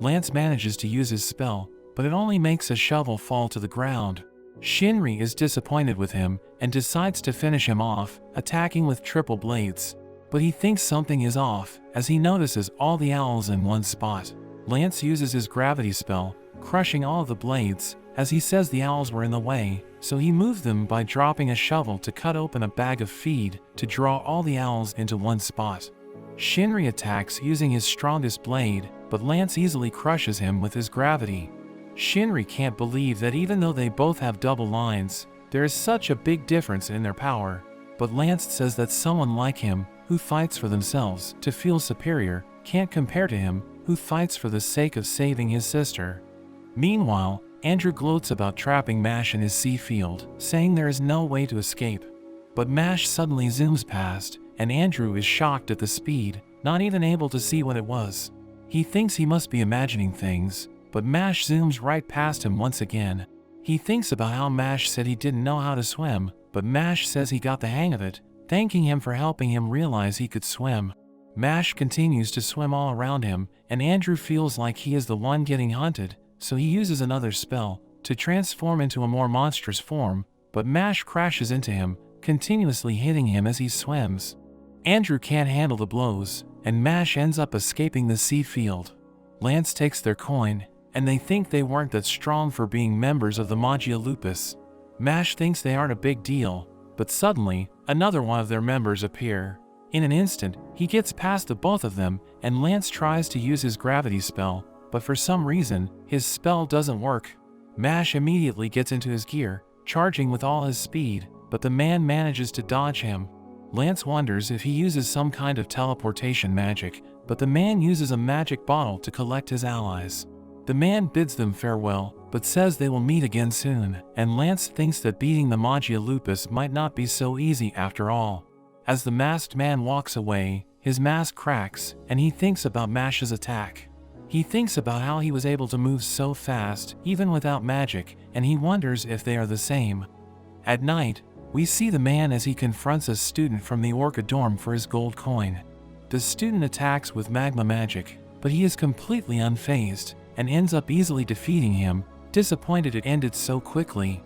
Lance manages to use his spell, but it only makes a shovel fall to the ground. Shinri is disappointed with him and decides to finish him off, attacking with triple blades. But he thinks something is off as he notices all the owls in one spot. Lance uses his gravity spell, crushing all of the blades, as he says the owls were in the way, so he moves them by dropping a shovel to cut open a bag of feed to draw all the owls into one spot. Shinri attacks using his strongest blade, but Lance easily crushes him with his gravity. Shinri can't believe that even though they both have double lines, there is such a big difference in their power. But Lance says that someone like him, who fights for themselves to feel superior, can't compare to him, who fights for the sake of saving his sister. Meanwhile, Andrew gloats about trapping Mash in his sea field, saying there is no way to escape. But Mash suddenly zooms past, and Andrew is shocked at the speed, not even able to see what it was. He thinks he must be imagining things, but Mash zooms right past him once again. He thinks about how Mash said he didn't know how to swim, but Mash says he got the hang of it, thanking him for helping him realize he could swim. Mash continues to swim all around him, and Andrew feels like he is the one getting hunted, so he uses another spell to transform into a more monstrous form, but Mash crashes into him, continuously hitting him as he swims. Andrew can't handle the blows, and Mash ends up escaping the sea field. Lance takes their coin, and they think they weren't that strong for being members of the Magia Lupus. Mash thinks they aren't a big deal, but suddenly, another one of their members appear. In an instant, he gets past the both of them, and Lance tries to use his gravity spell, but for some reason, his spell doesn't work. Mash immediately gets into his gear, charging with all his speed, but the man manages to dodge him. Lance wonders if he uses some kind of teleportation magic, but the man uses a magic bottle to collect his allies. The man bids them farewell, but says they will meet again soon, and Lance thinks that beating the Magia Lupus might not be so easy after all. As the masked man walks away, his mask cracks, and he thinks about Mash's attack. He thinks about how he was able to move so fast, even without magic, and he wonders if they are the same. At night, we see the man as he confronts a student from the Orca dorm for his gold coin. The student attacks with magma magic, but he is completely unfazed, and ends up easily defeating him, disappointed it ended so quickly.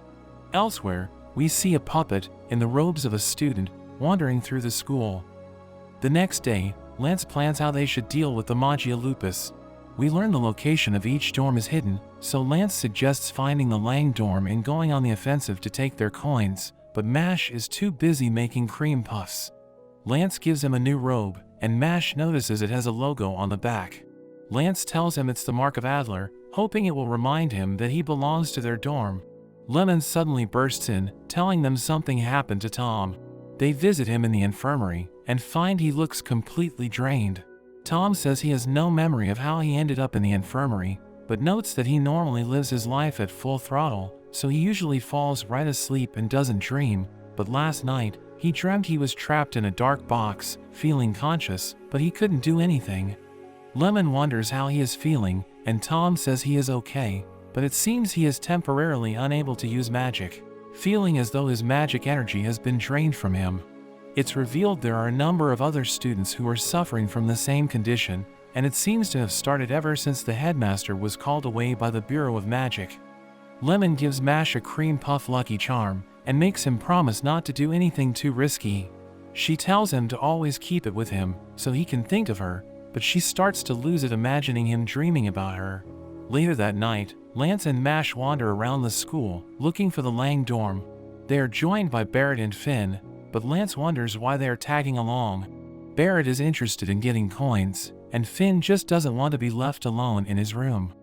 Elsewhere, we see a puppet, in the robes of a student, wandering through the school. The next day, Lance plans how they should deal with the Magia Lupus. We learn the location of each dorm is hidden, so Lance suggests finding the Lang dorm and going on the offensive to take their coins, but Mash is too busy making cream puffs. Lance gives him a new robe, and Mash notices it has a logo on the back. Lance tells him it's the Mark of Adler, hoping it will remind him that he belongs to their dorm. Lemon suddenly bursts in, telling them something happened to Tom. They visit him in the infirmary, and find he looks completely drained. Tom says he has no memory of how he ended up in the infirmary, but notes that he normally lives his life at full throttle, so he usually falls right asleep and doesn't dream, but last night, he dreamt he was trapped in a dark box, feeling conscious, but he couldn't do anything. Lemon wonders how he is feeling, and Tom says he is okay, but it seems he is temporarily unable to use magic, feeling as though his magic energy has been drained from him. It's revealed there are a number of other students who are suffering from the same condition, and it seems to have started ever since the headmaster was called away by the Bureau of Magic. Lemon gives Mash a cream puff lucky charm, and makes him promise not to do anything too risky. She tells him to always keep it with him, so he can think of her, but she starts to lose it imagining him dreaming about her. Later that night, Lance and Mash wander around the school, looking for the Lang dorm. They are joined by Barrett and Finn, but Lance wonders why they are tagging along. Barrett is interested in getting coins, and Finn just doesn't want to be left alone in his room.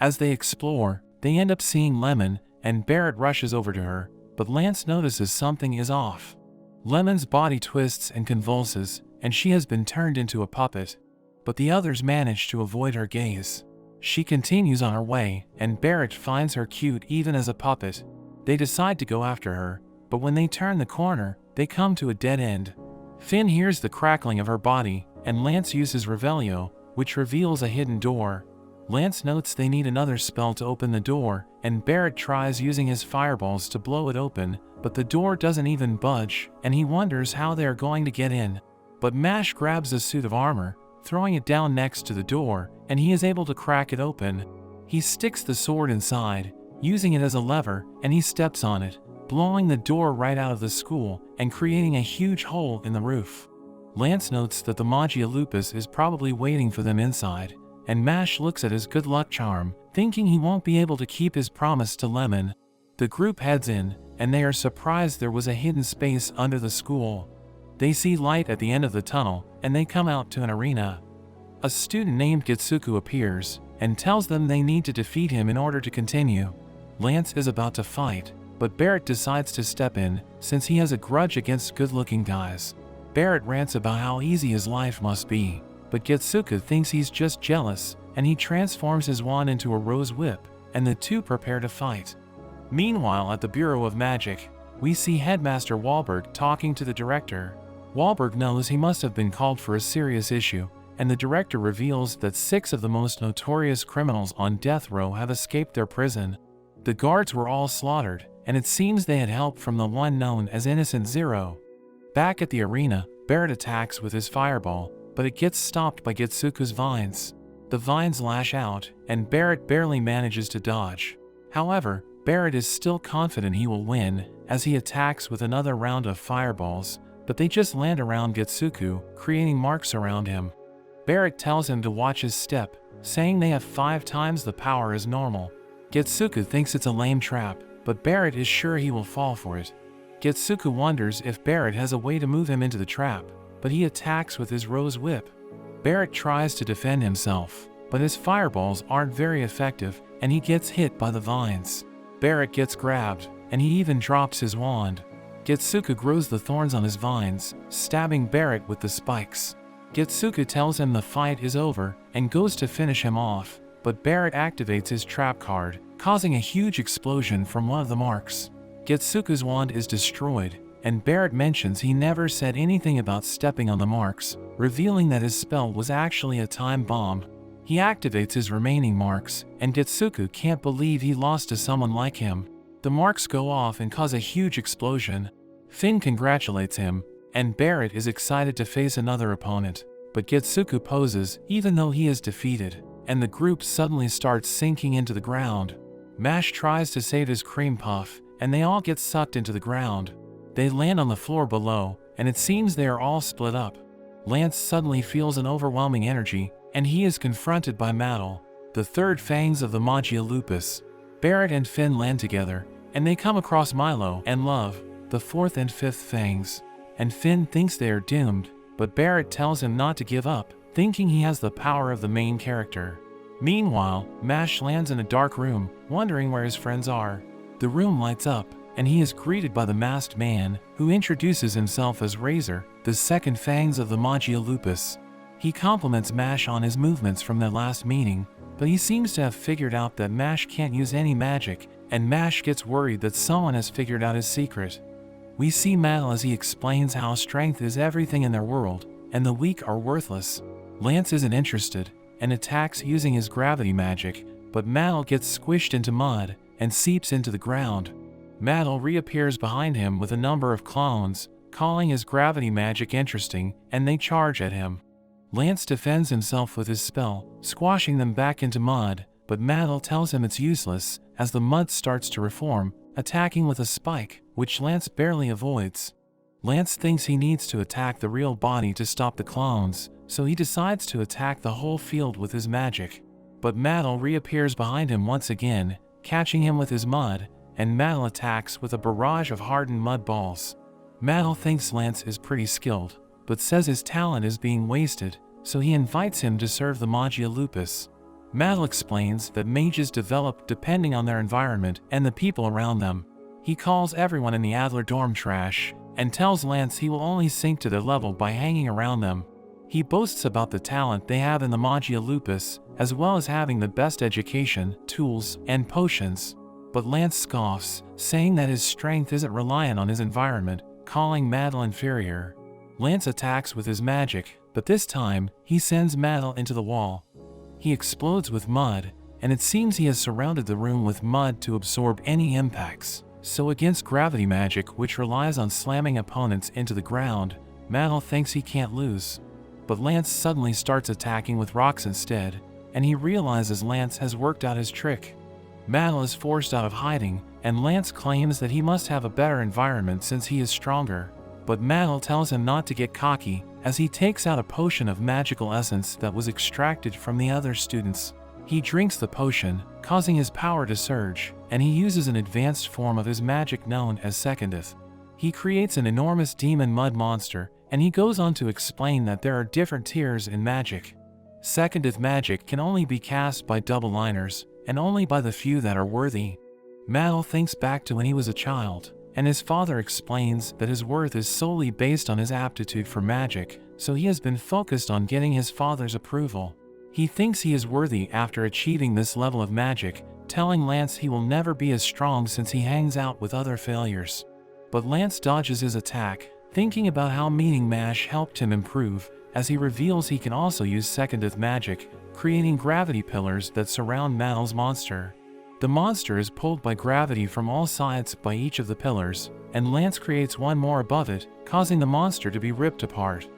As they explore, they end up seeing Lemon, and Barrett rushes over to her, but Lance notices something is off. Lemon's body twists and convulses, and she has been turned into a puppet. But the others manage to avoid her gaze. She continues on her way, and Barrett finds her cute even as a puppet. They decide to go after her, but when they turn the corner, they come to a dead end. Finn hears the crackling of her body, and Lance uses Revelio, which reveals a hidden door. Lance notes they need another spell to open the door, and Barrett tries using his fireballs to blow it open, but the door doesn't even budge, and he wonders how they are going to get in. But Mash grabs a suit of armor, throwing it down next to the door, and he is able to crack it open. He sticks the sword inside, using it as a lever, and he steps on it, blowing the door right out of the school and creating a huge hole in the roof. Lance notes that the Magia Lupus is probably waiting for them inside, and Mash looks at his good luck charm, thinking he won't be able to keep his promise to Lemon. The group heads in, and they are surprised there was a hidden space under the school. They see light at the end of the tunnel, and they come out to an arena. A student named Getsuku appears, and tells them they need to defeat him in order to continue. Lance is about to fight, but Barrett decides to step in, since he has a grudge against good-looking guys. Barrett rants about how easy his life must be, but Getsuku thinks he's just jealous, and he transforms his wand into a rose whip, and the two prepare to fight. Meanwhile, at the Bureau of Magic, we see Headmaster Wahlberg talking to the director. Wahlberg knows he must have been called for a serious issue, and the director reveals that 6 of the most notorious criminals on death row have escaped their prison. The guards were all slaughtered, and it seems they had help from the one known as Innocent Zero. Back at the arena, Barrett attacks with his fireball, but it gets stopped by Getsuku's vines. The vines lash out, and Barrett barely manages to dodge. However, Barrett is still confident he will win, as he attacks with another round of fireballs, but they just land around Getsuku, creating marks around him. Barrett tells him to watch his step, saying they have 5 times the power as normal. Getsuku thinks it's a lame trap, but Barrett is sure he will fall for it. Getsuku wonders if Barrett has a way to move him into the trap, but he attacks with his rose whip. Barrett tries to defend himself, but his fireballs aren't very effective, and he gets hit by the vines. Barrett gets grabbed, and he even drops his wand. Getsuku grows the thorns on his vines, stabbing Barrett with the spikes. Getsuku tells him the fight is over and goes to finish him off, but Barrett activates his trap card, causing a huge explosion from one of the marks. Getsuku's wand is destroyed, and Barrett mentions he never said anything about stepping on the marks, revealing that his spell was actually a time bomb. He activates his remaining marks, and Getsuku can't believe he lost to someone like him. The marks go off and cause a huge explosion. Finn congratulates him, and Barrett is excited to face another opponent, but Getsuku poses even though he is defeated, and the group suddenly starts sinking into the ground. Mash tries to save his cream puff, and they all get sucked into the ground. They land on the floor below, and it seems they are all split up. Lance suddenly feels an overwhelming energy, and he is confronted by Maddle, the third fangs of the Magia Lupus. Barrett and Finn land together, and they come across Milo and Love, the 4th and 5th fangs. And Finn thinks they are doomed, but Barrett tells him not to give up, thinking he has the power of the main character. Meanwhile, Mash lands in a dark room, wondering where his friends are. The room lights up, and he is greeted by the masked man, who introduces himself as Razor, the 2nd fangs of the Magia Lupus. He compliments Mash on his movements from their last meeting, but he seems to have figured out that Mash can't use any magic, and Mash gets worried that someone has figured out his secret. We see Maddle as he explains how strength is everything in their world, and the weak are worthless. Lance isn't interested, and attacks using his gravity magic, but Maddle gets squished into mud, and seeps into the ground. Maddle reappears behind him with a number of clones, calling his gravity magic interesting, and they charge at him. Lance defends himself with his spell, squashing them back into mud, but Maddle tells him it's useless, as the mud starts to reform, attacking with a spike, which Lance barely avoids. Lance thinks he needs to attack the real body to stop the clones, so he decides to attack the whole field with his magic. But Maddle reappears behind him once again, catching him with his mud, and Maddle attacks with a barrage of hardened mud balls. Maddle thinks Lance is pretty skilled, but says his talent is being wasted, so he invites him to serve the Magia Lupus. Maddle explains that mages develop depending on their environment and the people around them. He calls everyone in the Adler dorm trash, and tells Lance he will only sink to their level by hanging around them. He boasts about the talent they have in the Magia Lupus, as well as having the best education, tools, and potions. But Lance scoffs, saying that his strength isn't reliant on his environment, calling Maddle inferior. Lance attacks with his magic, but this time, he sends Maddle into the wall. He explodes with mud, and it seems he has surrounded the room with mud to absorb any impacts. So against gravity magic, which relies on slamming opponents into the ground, Mal thinks he can't lose. But Lance suddenly starts attacking with rocks instead, and he realizes Lance has worked out his trick. Mal is forced out of hiding, and Lance claims that he must have a better environment since he is stronger. But Mal tells him not to get cocky, as he takes out a potion of magical essence that was extracted from the other students. He drinks the potion, causing his power to surge, and he uses an advanced form of his magic known as Secondeth. He creates an enormous demon mud monster, and he goes on to explain that there are different tiers in magic. Secondeth magic can only be cast by double-liners, and only by the few that are worthy. Mal thinks back to when he was a child, and his father explains that his worth is solely based on his aptitude for magic, so he has been focused on getting his father's approval. He thinks he is worthy after achieving this level of magic, telling Lance he will never be as strong since he hangs out with other failures. But Lance dodges his attack, thinking about how meeting Mash helped him improve, as he reveals he can also use Secondeth magic, creating gravity pillars that surround Mal's monster. The monster is pulled by gravity from all sides by each of the pillars, and Lance creates one more above it, causing the monster to be ripped apart.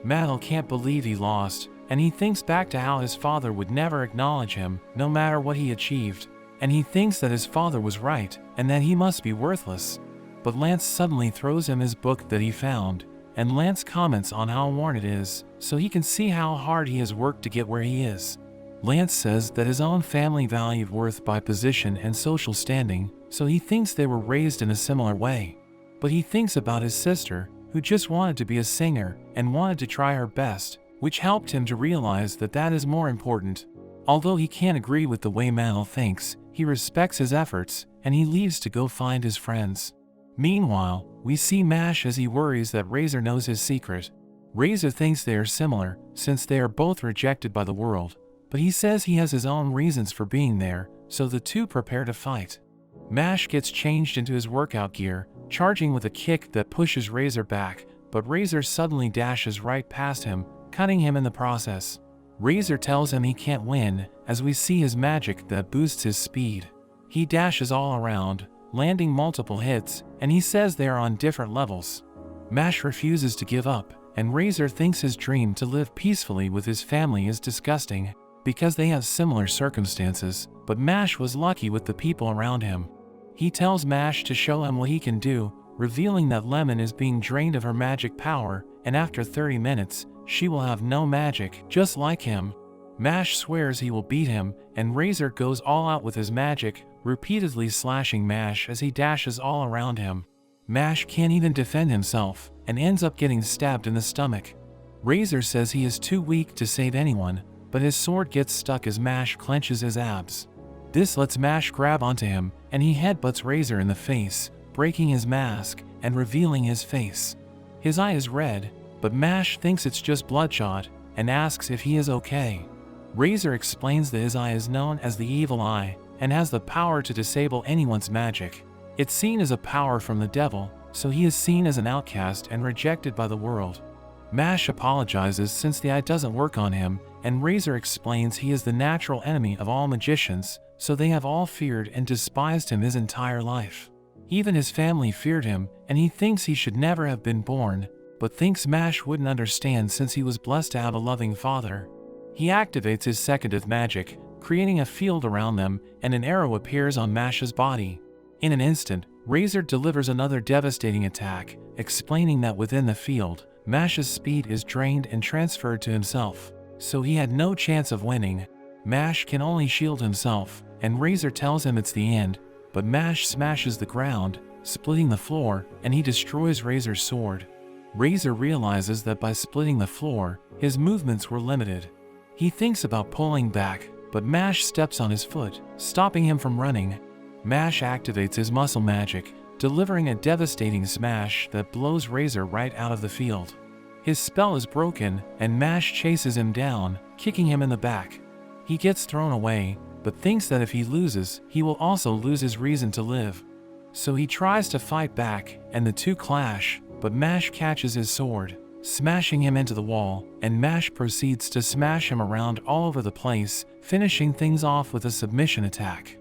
Mal can't believe he lost, and he thinks back to how his father would never acknowledge him, no matter what he achieved, and he thinks that his father was right, and that he must be worthless. But Lance suddenly throws him his book that he found, and Lance comments on how worn it is, so he can see how hard he has worked to get where he is. Lance says that his own family valued worth by position and social standing, so he thinks they were raised in a similar way. But he thinks about his sister, who just wanted to be a singer and wanted to try her best, which helped him to realize that that is more important. Although he can't agree with the way Mal thinks, he respects his efforts, and he leaves to go find his friends. Meanwhile, we see Mash as he worries that Razor knows his secret. Razor thinks they are similar, since they are both rejected by the world, but he says he has his own reasons for being there, so the two prepare to fight. Mash gets changed into his workout gear, charging with a kick that pushes Razor back, but Razor suddenly dashes right past him, cutting him in the process. Razor tells him he can't win, as we see his magic that boosts his speed. He dashes all around, landing multiple hits, and he says they are on different levels. Mash refuses to give up, and Razor thinks his dream to live peacefully with his family is disgusting, because they have similar circumstances, but Mash was lucky with the people around him. He tells Mash to show him what he can do, revealing that Lemon is being drained of her magic power, and after 30 minutes, she will have no magic, just like him. Mash swears he will beat him, and Razor goes all out with his magic, repeatedly slashing Mash as he dashes all around him. Mash can't even defend himself, and ends up getting stabbed in the stomach. Razor says he is too weak to save anyone, but his sword gets stuck as Mash clenches his abs. This lets Mash grab onto him, and he headbutts Razor in the face, breaking his mask and revealing his face. His eye is red, but Mash thinks it's just bloodshot, and asks if he is okay. Razor explains that his eye is known as the Evil Eye, and has the power to disable anyone's magic. It's seen as a power from the devil, so he is seen as an outcast and rejected by the world. Mash apologizes since the eye doesn't work on him, and Razor explains he is the natural enemy of all magicians, so they have all feared and despised him his entire life. Even his family feared him, and he thinks he should never have been born, but thinks Mash wouldn't understand since he was blessed to have a loving father. He activates his Secondeth magic, creating a field around them, and an arrow appears on Mash's body. In an instant, Razor delivers another devastating attack, explaining that within the field, Mash's speed is drained and transferred to himself, so he had no chance of winning. Mash can only shield himself, and Razor tells him it's the end, but Mash smashes the ground, splitting the floor, and he destroys Razor's sword. Razor realizes that by splitting the floor, his movements were limited. He thinks about pulling back, but Mash steps on his foot, stopping him from running. Mash activates his muscle magic, delivering a devastating smash that blows Razor right out of the field. His spell is broken, and Mash chases him down, kicking him in the back. He gets thrown away, but thinks that if he loses, he will also lose his reason to live. So he tries to fight back, and the two clash, but Mash catches his sword. smashing him into the wall, and Mash proceeds to smash him around all over the place, finishing things off with a submission attack.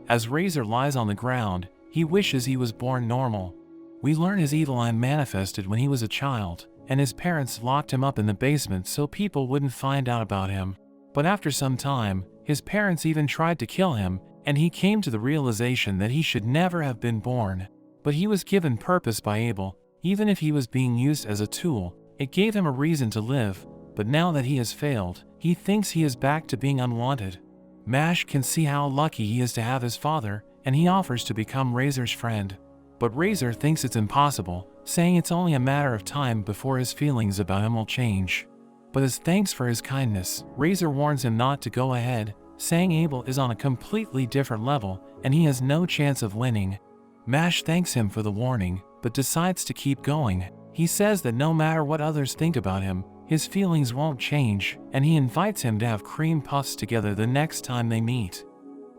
As Razor lies on the ground, he wishes he was born normal. We learn his evil eye manifested when he was a child, and his parents locked him up in the basement so people wouldn't find out about him. But after some time, his parents even tried to kill him, and he came to the realization that he should never have been born. But he was given purpose by Abel. Even if he was being used as a tool, it gave him a reason to live. But now that he has failed, he thinks he is back to being unwanted. Mash can see how lucky he is to have his father, and he offers to become Razor's friend. But Razor thinks it's impossible, saying it's only a matter of time before his feelings about him will change. But as thanks for his kindness, Razor warns him not to go ahead, saying Abel is on a completely different level, and he has no chance of winning. Mash thanks him for the warning, but decides to keep going. He says that no matter what others think about him, his feelings won't change, and he invites him to have cream puffs together the next time they meet.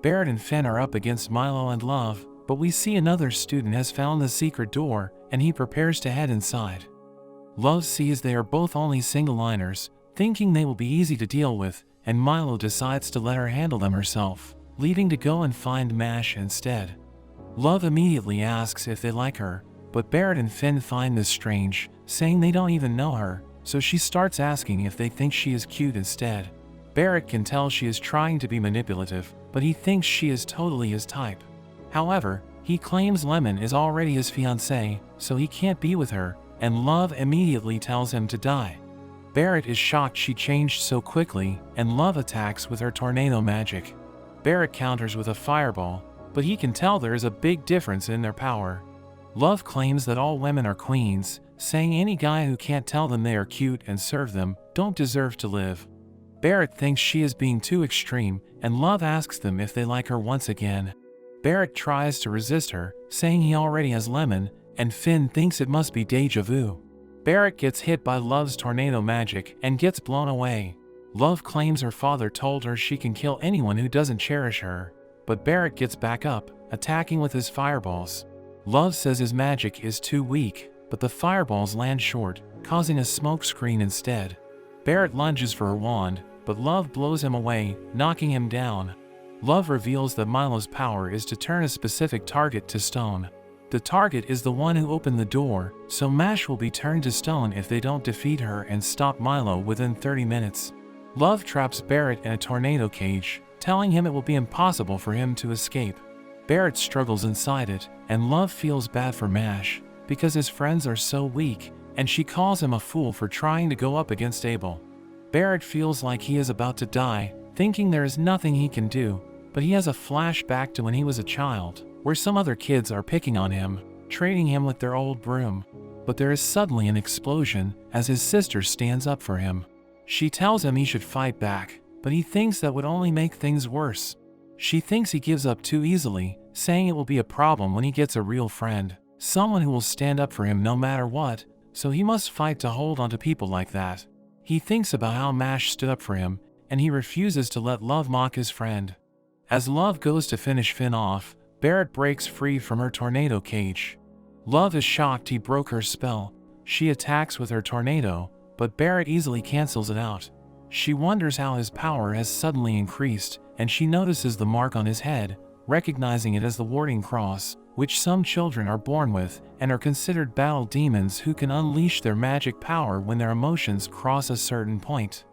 Barrett and Finn are up against Milo and Love, but we see another student has found the secret door, and he prepares to head inside. Love sees they are both only single-liners, thinking they will be easy to deal with, and Milo decides to let her handle them herself, leaving to go and find Mash instead. Love immediately asks if they like her, but Barrett and Finn find this strange, saying they don't even know her, so she starts asking if they think she is cute instead. Barrett can tell she is trying to be manipulative, but he thinks she is totally his type. However, he claims Lemon is already his fiancée, so he can't be with her, and Love immediately tells him to die. Barrett is shocked she changed so quickly, and Love attacks with her tornado magic. Barrett counters with a fireball, but he can tell there is a big difference in their power. Love claims that all women are queens, saying any guy who can't tell them they are cute and serve them don't deserve to live. Barrett thinks she is being too extreme, and Love asks them if they like her once again. Barrett tries to resist her, saying he already has Lemon, and Finn thinks it must be deja vu. Barrett gets hit by Love's tornado magic and gets blown away. Love claims her father told her she can kill anyone who doesn't cherish her, but Barrett gets back up, attacking with his fireballs. Love says his magic is too weak, but the fireballs land short, causing a smoke screen instead. Barrett lunges for her wand, but Love blows him away, knocking him down. Love reveals that Milo's power is to turn a specific target to stone. The target is the one who opened the door, so Mash will be turned to stone if they don't defeat her and stop Milo within 30 minutes. Love traps Barrett in a tornado cage, telling him it will be impossible for him to escape. Barrett struggles inside it, and Love feels bad for Mash, because his friends are so weak, and she calls him a fool for trying to go up against Abel. Barrett feels like he is about to die, thinking there is nothing he can do, but he has a flashback to when he was a child, where some other kids are picking on him, trading him with their old broom. But there is suddenly an explosion as his sister stands up for him. She tells him he should fight back, but he thinks that would only make things worse. She thinks he gives up too easily, saying it will be a problem when he gets a real friend, someone who will stand up for him no matter what, so he must fight to hold on to people like that. He thinks about how Mash stood up for him, and he refuses to let Love mock his friend. As Love goes to finish Finn off, Barrett breaks free from her tornado cage. Love is shocked he broke her spell. She attacks with her tornado, but Barrett easily cancels it out. She wonders how his power has suddenly increased, and she notices the mark on his head, recognizing it as the warding cross, which some children are born with and are considered battle demons who can unleash their magic power when their emotions cross a certain point.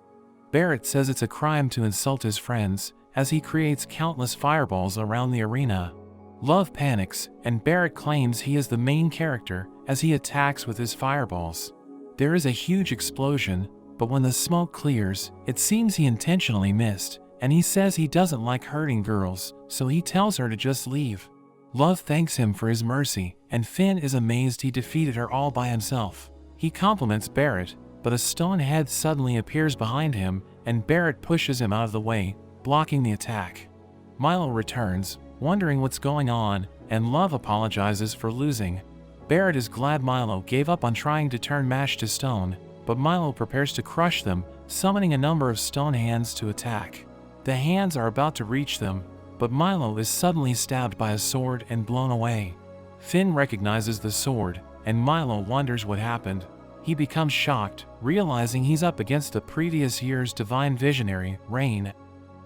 Barrett says it's a crime to insult his friends, as he creates countless fireballs around the arena. Love panics, and Barrett claims he is the main character as he attacks with his fireballs. There is a huge explosion, but when the smoke clears, it seems he intentionally missed, and he says he doesn't like hurting girls, so he tells her to just leave. Love thanks him for his mercy, and Finn is amazed he defeated her all by himself. He compliments Barrett, but a stone head suddenly appears behind him, and Barrett pushes him out of the way, blocking the attack. Milo returns, wondering what's going on, and Love apologizes for losing. Barrett is glad Milo gave up on trying to turn Mash to stone, but Milo prepares to crush them, summoning a number of stone hands to attack. The hands are about to reach them, but Milo is suddenly stabbed by a sword and blown away. Finn recognizes the sword, and Milo wonders what happened. He becomes shocked, realizing he's up against the previous year's divine visionary, Rain.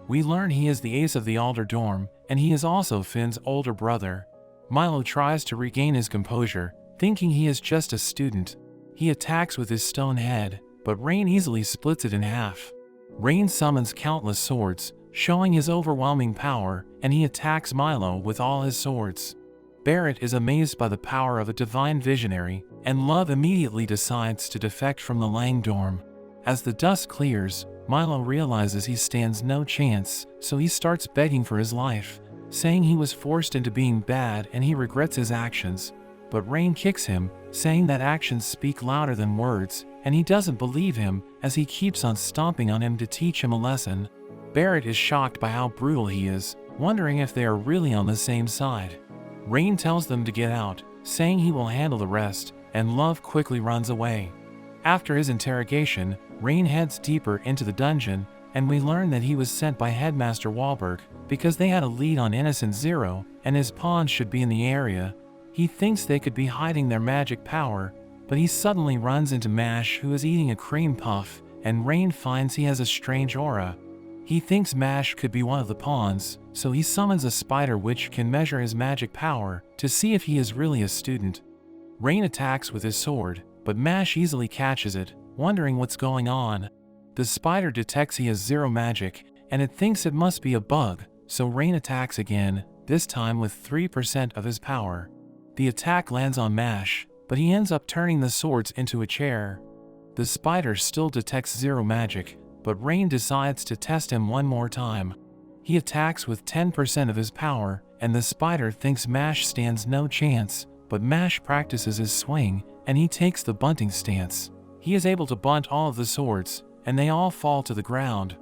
We learn he is the ace of the Alder dorm, and he is also Finn's older brother. Milo tries to regain his composure, thinking he is just a student. He attacks with his stone head, but Rain easily splits it in half. Rain summons countless swords, showing his overwhelming power, and he attacks Milo with all his swords. Barrett is amazed by the power of a divine visionary, and Love immediately decides to defect from the Lang dorm. As the dust clears, Milo realizes he stands no chance, so he starts begging for his life, saying he was forced into being bad and he regrets his actions. But Rain kicks him, saying that actions speak louder than words, and he doesn't believe him as he keeps on stomping on him to teach him a lesson. Barrett is shocked by how brutal he is, wondering if they are really on the same side. Rain tells them to get out, saying he will handle the rest, and Love quickly runs away. After his interrogation, Rain heads deeper into the dungeon, and we learn that he was sent by Headmaster Wahlberg because they had a lead on Innocent Zero and his pawns should be in the area. He thinks they could be hiding their magic power, but he suddenly runs into Mash, who is eating a cream puff, and Rain finds he has a strange aura. He thinks Mash could be one of the pawns, so he summons a spider which can measure his magic power to see if he is really a student. Rain attacks with his sword, but Mash easily catches it, wondering what's going on. The spider detects he has zero magic, and it thinks it must be a bug, so Rain attacks again, this time with 3% of his power. The attack lands on Mash, but he ends up turning the swords into a chair. The spider still detects zero magic, but Rain decides to test him one more time. He attacks with 10% of his power, and the spider thinks Mash stands no chance, but Mash practices his swing, and he takes the bunting stance. He is able to bunt all of the swords, and they all fall to the ground.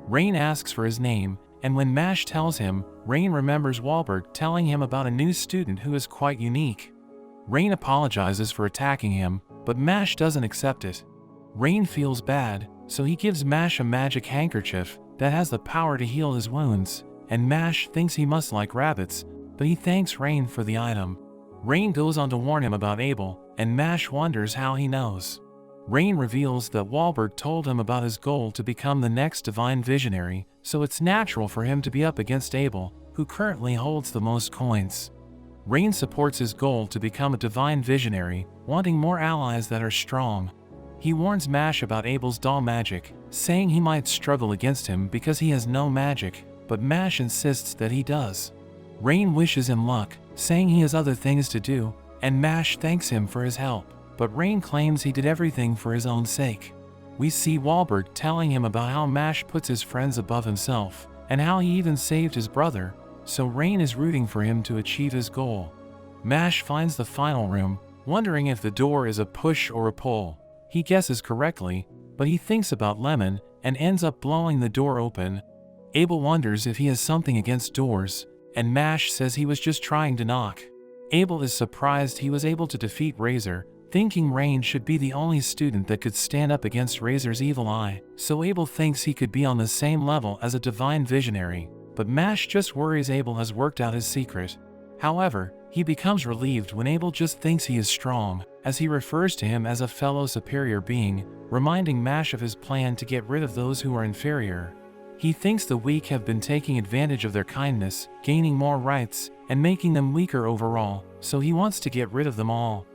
Rain asks for his name, and when Mash tells him, Rain remembers Wahlberg telling him about a new student who is quite unique. Rain apologizes for attacking him, but Mash doesn't accept it. Rain feels bad, so he gives Mash a magic handkerchief that has the power to heal his wounds, and Mash thinks he must like rabbits, but he thanks Rain for the item. Rain goes on to warn him about Abel, and Mash wonders how he knows. Rain reveals that Wahlberg told him about his goal to become the next divine visionary, so it's natural for him to be up against Abel, who currently holds the most coins. Rain supports his goal to become a divine visionary, wanting more allies that are strong. He warns Mash about Abel's doll magic, saying he might struggle against him because he has no magic, but Mash insists that he does. Rain wishes him luck, saying he has other things to do, and Mash thanks him for his help, but Rain claims he did everything for his own sake. We see Wahlberg telling him about how Mash puts his friends above himself, and how he even saved his brother, so Rain is rooting for him to achieve his goal. Mash finds the final room, wondering if the door is a push or a pull. He guesses correctly, but he thinks about Lemon and ends up blowing the door open. Abel wonders if he has something against doors, and Mash says he was just trying to knock. Abel is surprised he was able to defeat Razor, thinking Rain should be the only student that could stand up against Razor's evil eye, so Abel thinks he could be on the same level as a divine visionary, but Mash just worries Abel has worked out his secret. However, he becomes relieved when Abel just thinks he is strong, as he refers to him as a fellow superior being, reminding Mash of his plan to get rid of those who are inferior. He thinks the weak have been taking advantage of their kindness, gaining more rights, and making them weaker overall, so he wants to get rid of them all.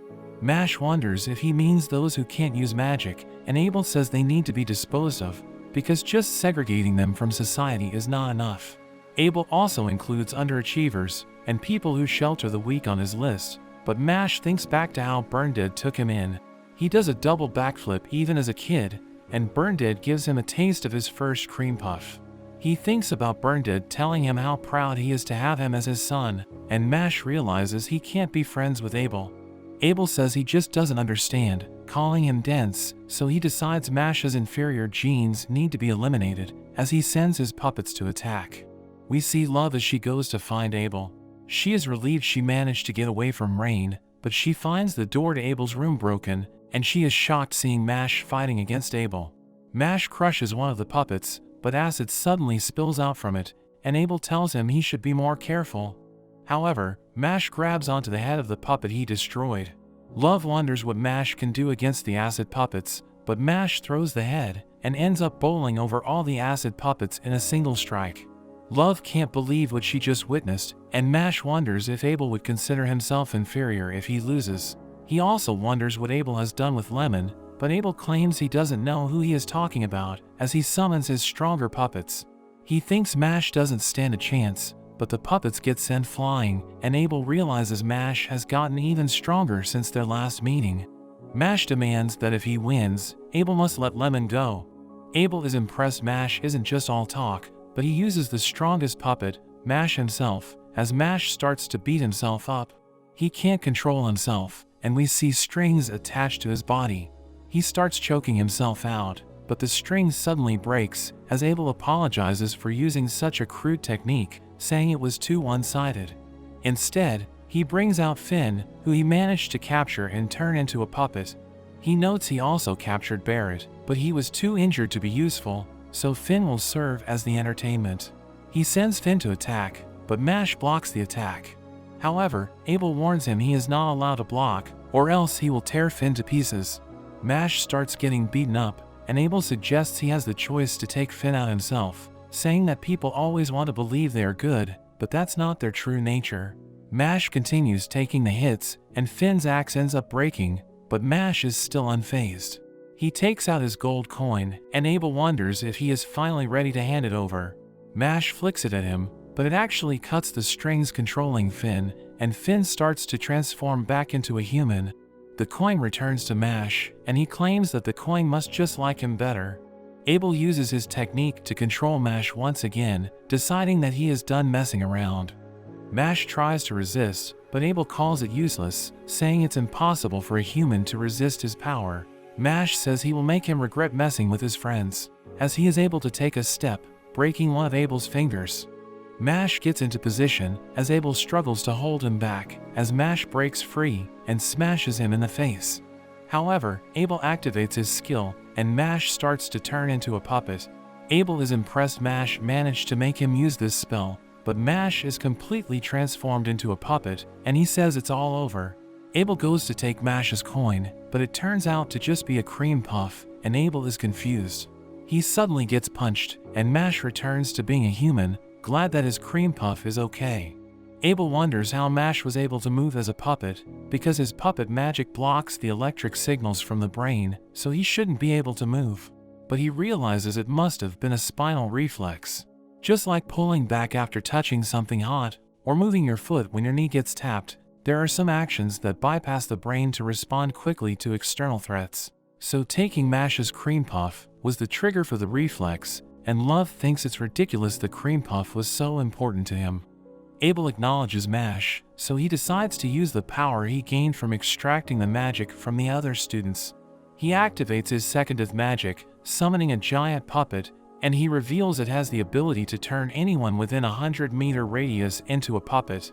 Mash wonders if he means those who can't use magic, and Abel says they need to be disposed of, because just segregating them from society is not enough. Abel also includes underachievers, and people who shelter the weak on his list, but Mash thinks back to how Burndead took him in. He does a double backflip even as a kid, and Burndead gives him a taste of his first cream puff. He thinks about Burndead telling him how proud he is to have him as his son, and Mash realizes he can't be friends with Abel. Abel says he just doesn't understand, calling him dense, so he decides Mash's inferior genes need to be eliminated, as he sends his puppets to attack. We see Love as she goes to find Abel. She is relieved she managed to get away from Rain, but she finds the door to Abel's room broken, and she is shocked seeing Mash fighting against Abel. Mash crushes one of the puppets, but acid suddenly spills out from it, and Abel tells him he should be more careful. However, Mash grabs onto the head of the puppet he destroyed. Love wonders what Mash can do against the acid puppets, but Mash throws the head and ends up bowling over all the acid puppets in a single strike. Love can't believe what she just witnessed, and Mash wonders if Abel would consider himself inferior if he loses. He also wonders what Abel has done with Lemon, but Abel claims he doesn't know who he is talking about as he summons his stronger puppets. He thinks Mash doesn't stand a chance, but the puppets get sent flying, and Abel realizes Mash has gotten even stronger since their last meeting. Mash demands that if he wins, Abel must let Lemon go. Abel is impressed Mash isn't just all talk, but he uses the strongest puppet, Mash himself, as Mash starts to beat himself up. He can't control himself, and we see strings attached to his body. He starts choking himself out, but the string suddenly breaks as Abel apologizes for using such a crude technique, saying it was too one-sided. Instead, he brings out Finn, who he managed to capture and turn into a puppet. He notes he also captured Barrett, but he was too injured to be useful, so Finn will serve as the entertainment. He sends Finn to attack, but Mash blocks the attack. However, Abel warns him he is not allowed to block, or else he will tear Finn to pieces. Mash starts getting beaten up, and Abel suggests he has the choice to take Finn out himself, saying that people always want to believe they are good, but that's not their true nature. Mash continues taking the hits, and Finn's axe ends up breaking, but Mash is still unfazed. He takes out his gold coin, and Abel wonders if he is finally ready to hand it over. Mash flicks it at him, but it actually cuts the strings controlling Finn, and Finn starts to transform back into a human. The coin returns to Mash, and he claims that the coin must just like him better. Abel uses his technique to control Mash once again, deciding that he is done messing around. Mash tries to resist, but Abel calls it useless, saying it's impossible for a human to resist his power. Mash says he will make him regret messing with his friends, as he is able to take a step, breaking one of Abel's fingers. Mash gets into position as Abel struggles to hold him back, as Mash breaks free and smashes him in the face. However, Abel activates his skill, and Mash starts to turn into a puppet. Abel is impressed Mash managed to make him use this spell, but Mash is completely transformed into a puppet, and he says it's all over. Abel goes to take Mash's coin, but it turns out to just be a cream puff, and Abel is confused. He suddenly gets punched, and Mash returns to being a human, glad that his cream puff is okay. Abel wonders how Mash was able to move as a puppet, because his puppet magic blocks the electric signals from the brain, so he shouldn't be able to move. But he realizes it must have been a spinal reflex. Just like pulling back after touching something hot, or moving your foot when your knee gets tapped, there are some actions that bypass the brain to respond quickly to external threats. So taking Mash's cream puff was the trigger for the reflex, and Love thinks it's ridiculous the cream puff was so important to him. Abel acknowledges Mash, so he decides to use the power he gained from extracting the magic from the other students. He activates his secondeth magic, summoning a giant puppet, and he reveals it has the ability to turn anyone within a 100-meter radius into a puppet.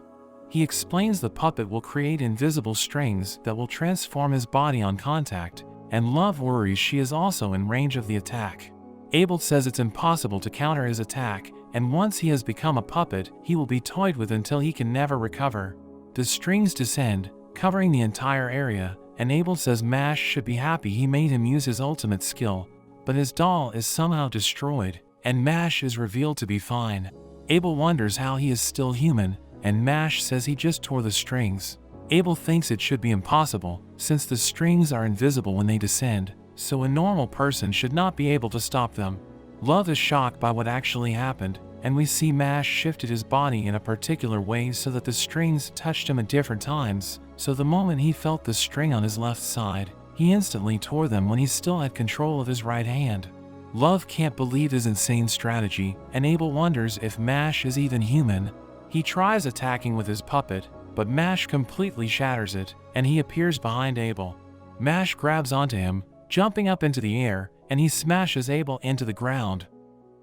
He explains the puppet will create invisible strings that will transform his body on contact, and Love worries she is also in range of the attack. Abel says it's impossible to counter his attack, and once he has become a puppet, he will be toyed with until he can never recover. The strings descend, covering the entire area, and Abel says Mash should be happy he made him use his ultimate skill, but his doll is somehow destroyed, and Mash is revealed to be fine. Abel wonders how he is still human, and Mash says he just tore the strings. Abel thinks it should be impossible, since the strings are invisible when they descend, so a normal person should not be able to stop them. Love is shocked by what actually happened, and we see Mash shifted his body in a particular way so that the strings touched him at different times, so the moment he felt the string on his left side, he instantly tore them when he still had control of his right hand. Love can't believe his insane strategy, and Abel wonders if Mash is even human. He tries attacking with his puppet, but Mash completely shatters it, and he appears behind Abel. Mash grabs onto him, jumping up into the air, and he smashes Abel into the ground.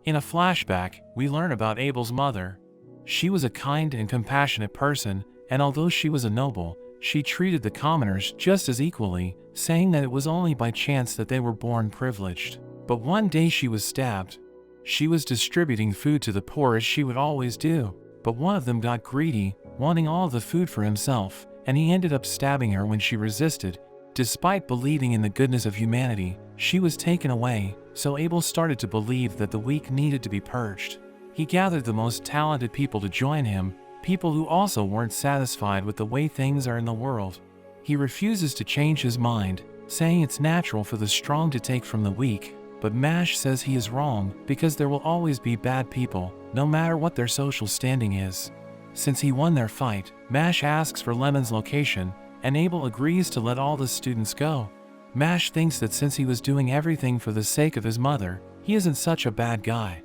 In a flashback, we learn about Abel's mother. She was a kind and compassionate person, and although she was a noble, she treated the commoners just as equally, saying that it was only by chance that they were born privileged. But one day she was stabbed. She was distributing food to the poor as she would always do, but one of them got greedy, wanting all the food for himself, and he ended up stabbing her when she resisted. Despite believing in the goodness of humanity, she was taken away, so Abel started to believe that the weak needed to be purged. He gathered the most talented people to join him, people who also weren't satisfied with the way things are in the world. He refuses to change his mind, saying it's natural for the strong to take from the weak, but Mash says he is wrong because there will always be bad people, no matter what their social standing is. Since he won their fight, Mash asks for Lemon's location, and Abel agrees to let all the students go. Mash thinks that since he was doing everything for the sake of his mother, he isn't such a bad guy.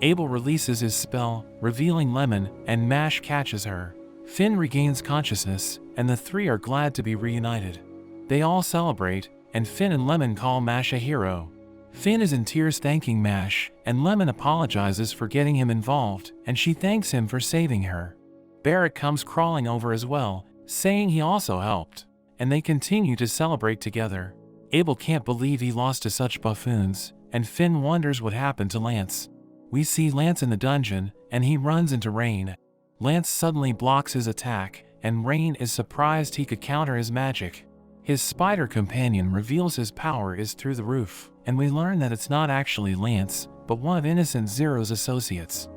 Abel releases his spell, revealing Lemon, and Mash catches her. Finn regains consciousness, and the three are glad to be reunited. They all celebrate, and Finn and Lemon call Mash a hero. Finn is in tears thanking Mash, and Lemon apologizes for getting him involved, and she thanks him for saving her. Barrett comes crawling over as well, saying he also helped, and they continue to celebrate together. Abel can't believe he lost to such buffoons, and Finn wonders what happened to Lance. We see Lance in the dungeon, and he runs into Rain. Lance suddenly blocks his attack, and Rain is surprised he could counter his magic. His spider companion reveals his power is through the roof, and we learn that it's not actually Lance, but one of Innocent Zero's associates.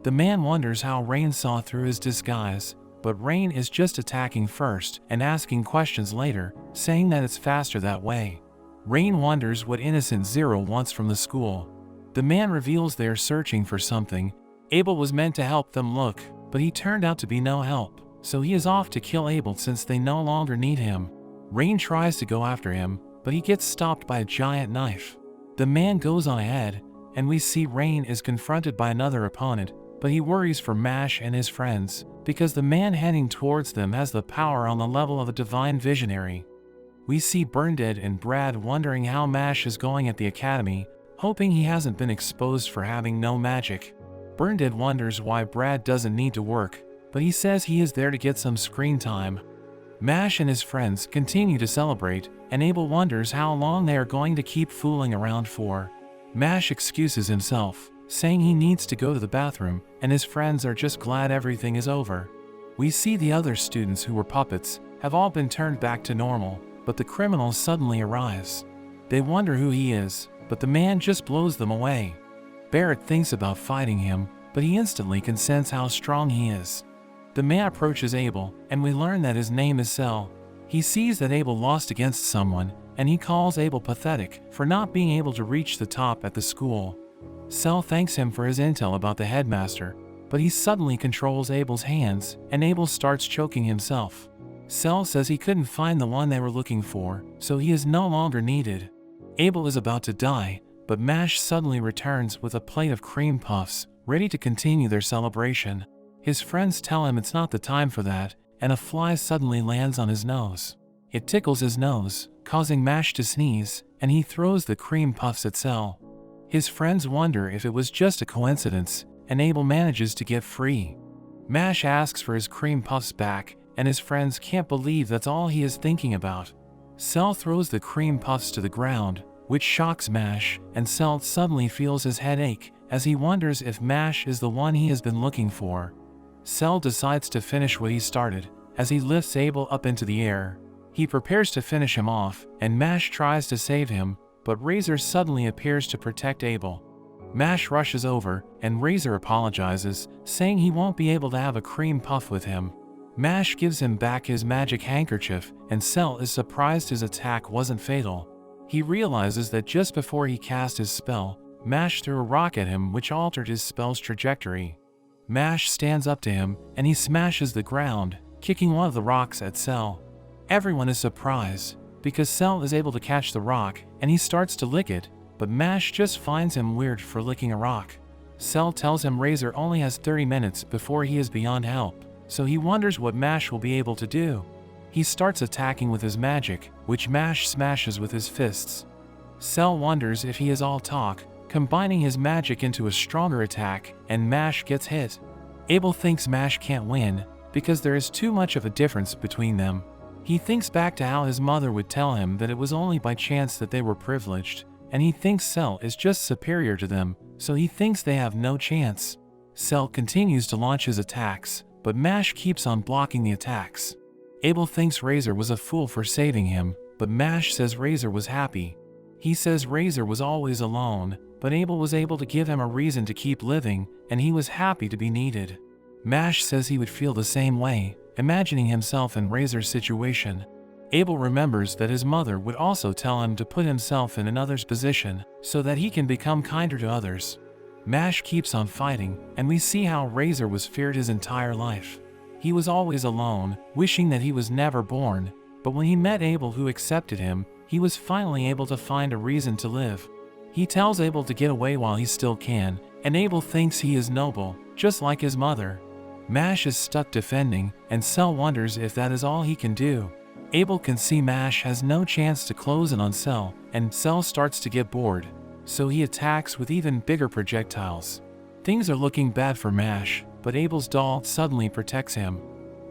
The man wonders how Rain saw through his disguise, but Rain is just attacking first and asking questions later, saying that it's faster that way. Rain wonders what Innocent Zero wants from the school. The man reveals they are searching for something. Abel was meant to help them look, but he turned out to be no help, so he is off to kill Abel since they no longer need him. Rain tries to go after him, but he gets stopped by a giant knife. The man goes on ahead, and we see Rain is confronted by another opponent, but he worries for Mash and his friends, because the man heading towards them has the power on the level of a divine visionary. We see Burndead and Brad wondering how Mash is going at the academy, hoping he hasn't been exposed for having no magic. Burndead wonders why Brad doesn't need to work, but he says he is there to get some screen time. Mash and his friends continue to celebrate, and Abel wonders how long they are going to keep fooling around for. Mash excuses himself, saying he needs to go to the bathroom, and his friends are just glad everything is over. We see the other students who were puppets have all been turned back to normal, but the criminal suddenly arrives. They wonder who he is, but the man just blows them away. Barrett thinks about fighting him, but he instantly can sense how strong he is. The man approaches Abel, and we learn that his name is Cell. He sees that Abel lost against someone, and he calls Abel pathetic for not being able to reach the top at the school. Cell thanks him for his intel about the headmaster, but he suddenly controls Abel's hands, and Abel starts choking himself. Cell says he couldn't find the one they were looking for, so he is no longer needed. Abel is about to die, but Mash suddenly returns with a plate of cream puffs, ready to continue their celebration. His friends tell him it's not the time for that, and a fly suddenly lands on his nose. It tickles his nose, causing Mash to sneeze, and he throws the cream puffs at Cell. His friends wonder if it was just a coincidence, and Abel manages to get free. Mash asks for his cream puffs back, and his friends can't believe that's all he is thinking about. Cell throws the cream puffs to the ground, which shocks Mash, and Cell suddenly feels his head ache as he wonders if Mash is the one he has been looking for. Cell decides to finish what he started, as he lifts Abel up into the air. He prepares to finish him off, and Mash tries to save him, but Razor suddenly appears to protect Abel. Mash rushes over, and Razor apologizes, saying he won't be able to have a cream puff with him. Mash gives him back his magic handkerchief, and Cell is surprised his attack wasn't fatal. He realizes that just before he cast his spell, Mash threw a rock at him which altered his spell's trajectory. Mash stands up to him, and he smashes the ground, kicking one of the rocks at Cell. Everyone is surprised, because Cell is able to catch the rock, and he starts to lick it, but Mash just finds him weird for licking a rock. Cell tells him Razor only has 30 minutes before he is beyond help, so he wonders what Mash will be able to do. He starts attacking with his magic, which Mash smashes with his fists. Cell wonders if he is all talk, combining his magic into a stronger attack, and Mash gets hit. Abel thinks Mash can't win, because there is too much of a difference between them. He thinks back to how his mother would tell him that it was only by chance that they were privileged, and he thinks Cell is just superior to them, so he thinks they have no chance. Cell continues to launch his attacks, but Mash keeps on blocking the attacks. Abel thinks Razor was a fool for saving him, but Mash says Razor was happy. He says Razor was always alone, but Abel was able to give him a reason to keep living, and he was happy to be needed. Mash says he would feel the same way, imagining himself in Razor's situation. Abel remembers that his mother would also tell him to put himself in another's position, so that he can become kinder to others. Mash keeps on fighting, and we see how Razor was feared his entire life. He was always alone, wishing that he was never born, but when he met Abel who accepted him, he was finally able to find a reason to live. He tells Abel to get away while he still can, and Abel thinks he is noble, just like his mother. Mash is stuck defending, and Cell wonders if that is all he can do. Abel can see Mash has no chance to close in on Cell, and Cell starts to get bored, so he attacks with even bigger projectiles. Things are looking bad for Mash, but Abel's doll suddenly protects him.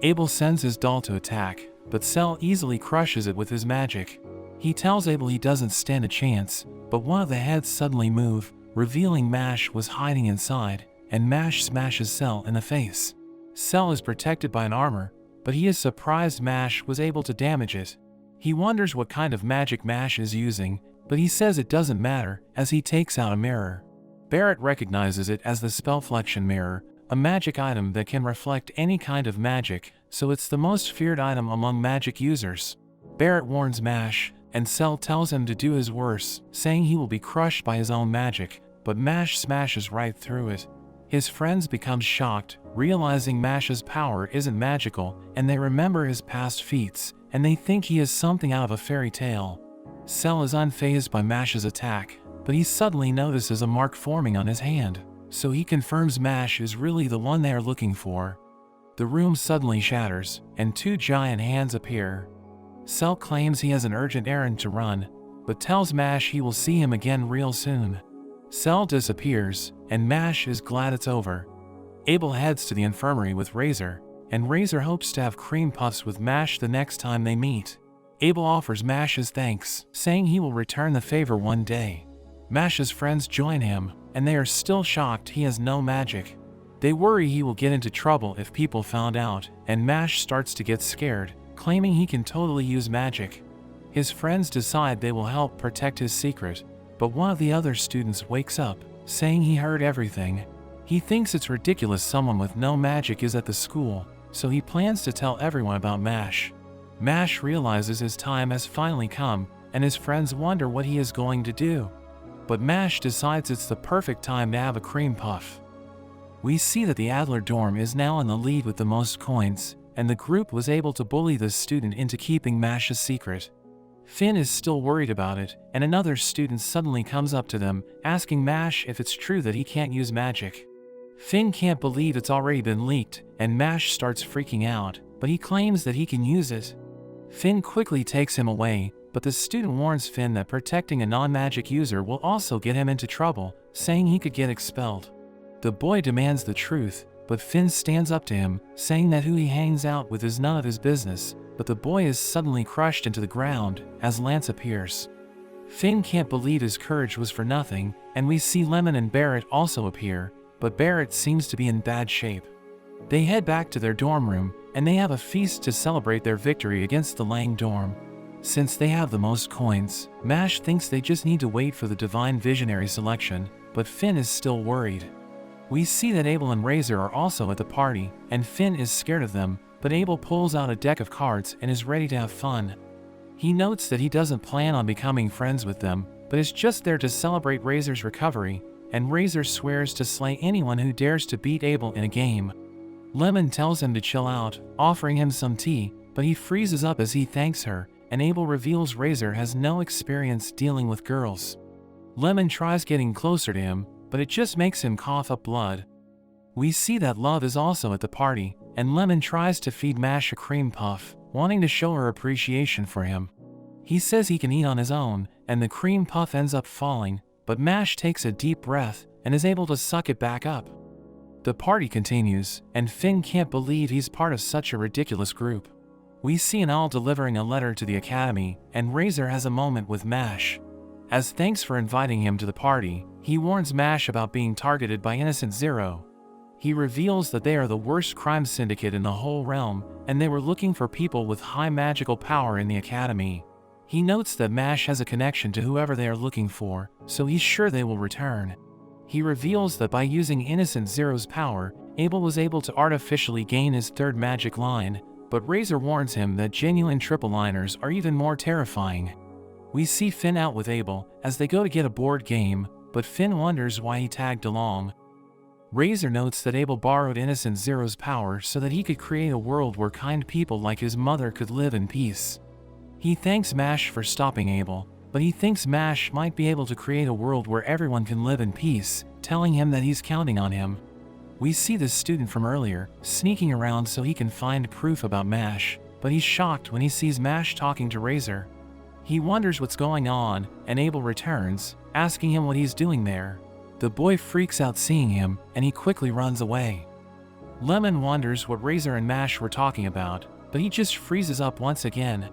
Abel sends his doll to attack, but Cell easily crushes it with his magic. He tells Abel he doesn't stand a chance, but one of the heads suddenly move, revealing Mash was hiding inside, and Mash smashes Cell in the face. Cell is protected by an armor, but he is surprised Mash was able to damage it. He wonders what kind of magic Mash is using, but he says it doesn't matter as he takes out a mirror. Barrett recognizes it as the Spellflexion mirror, a magic item that can reflect any kind of magic, so it's the most feared item among magic users. Barrett warns Mash, and Cell tells him to do his worst, saying he will be crushed by his own magic, but Mash smashes right through it. His friends become shocked, realizing Mash's power isn't magical, and they remember his past feats, and they think he is something out of a fairy tale. Cell is unfazed by Mash's attack, but he suddenly notices a mark forming on his hand, so he confirms Mash is really the one they are looking for. The room suddenly shatters, and two giant hands appear. Cell claims he has an urgent errand to run, but tells Mash he will see him again real soon. Cell disappears, and Mash is glad it's over. Abel heads to the infirmary with Razor, and Razor hopes to have cream puffs with Mash the next time they meet. Abel offers Mash his thanks, saying he will return the favor one day. Mash's friends join him, and they are still shocked he has no magic. They worry he will get into trouble if people found out, and Mash starts to get scared, claiming he can totally use magic. His friends decide they will help protect his secret, but one of the other students wakes up, saying he heard everything. He thinks it's ridiculous someone with no magic is at the school, so he plans to tell everyone about Mash. Mash realizes his time has finally come, and his friends wonder what he is going to do. But Mash decides it's the perfect time to have a cream puff. We see that the Adler dorm is now in the lead with the most coins, and the group was able to bully the student into keeping Mash's secret. Finn is still worried about it, and another student suddenly comes up to them, asking Mash if it's true that he can't use magic. Finn can't believe it's already been leaked, and Mash starts freaking out, but he claims that he can use it. Finn quickly takes him away, but the student warns Finn that protecting a non-magic user will also get him into trouble, saying he could get expelled. The boy demands the truth, but Finn stands up to him, saying that who he hangs out with is none of his business, but the boy is suddenly crushed into the ground as Lance appears. Finn can't believe his courage was for nothing, and we see Lemon and Barrett also appear, but Barrett seems to be in bad shape. They head back to their dorm room, and they have a feast to celebrate their victory against the Lang dorm. Since they have the most coins, Mash thinks they just need to wait for the Divine Visionary selection, but Finn is still worried. We see that Abel and Razor are also at the party, and Finn is scared of them, but Abel pulls out a deck of cards and is ready to have fun. He notes that he doesn't plan on becoming friends with them, but is just there to celebrate Razor's recovery, and Razor swears to slay anyone who dares to beat Abel in a game. Lemon tells him to chill out, offering him some tea, but he freezes up as he thanks her, and Abel reveals Razor has no experience dealing with girls. Lemon tries getting closer to him, but it just makes him cough up blood. We see that Love is also at the party, and Lemon tries to feed Mash a cream puff, wanting to show her appreciation for him. He says he can eat on his own, and the cream puff ends up falling, but Mash takes a deep breath and is able to suck it back up. The party continues, and Finn can't believe he's part of such a ridiculous group. We see Anal delivering a letter to the academy, and Razor has a moment with Mash. As thanks for inviting him to the party, he warns Mash about being targeted by Innocent Zero. He reveals that they are the worst crime syndicate in the whole realm, and they were looking for people with high magical power in the academy. He notes that MASH has a connection to whoever they are looking for, so he's sure they will return. He reveals that by using Innocent Zero's power, Abel was able to artificially gain his third magic line, but Razor warns him that genuine triple liners are even more terrifying. We see Finn out with Abel as they go to get a board game, but Finn wonders why he tagged along. Razor notes that Abel borrowed Innocent Zero's power so that he could create a world where kind people like his mother could live in peace. He thanks MASH for stopping Abel, but he thinks MASH might be able to create a world where everyone can live in peace, telling him that he's counting on him. We see the student from earlier, sneaking around so he can find proof about MASH, but he's shocked when he sees MASH talking to Razor. He wonders what's going on, and Abel returns, asking him what he's doing there. The boy freaks out seeing him, and he quickly runs away. Lemon wonders what Razor and MASH were talking about, but he just freezes up once again.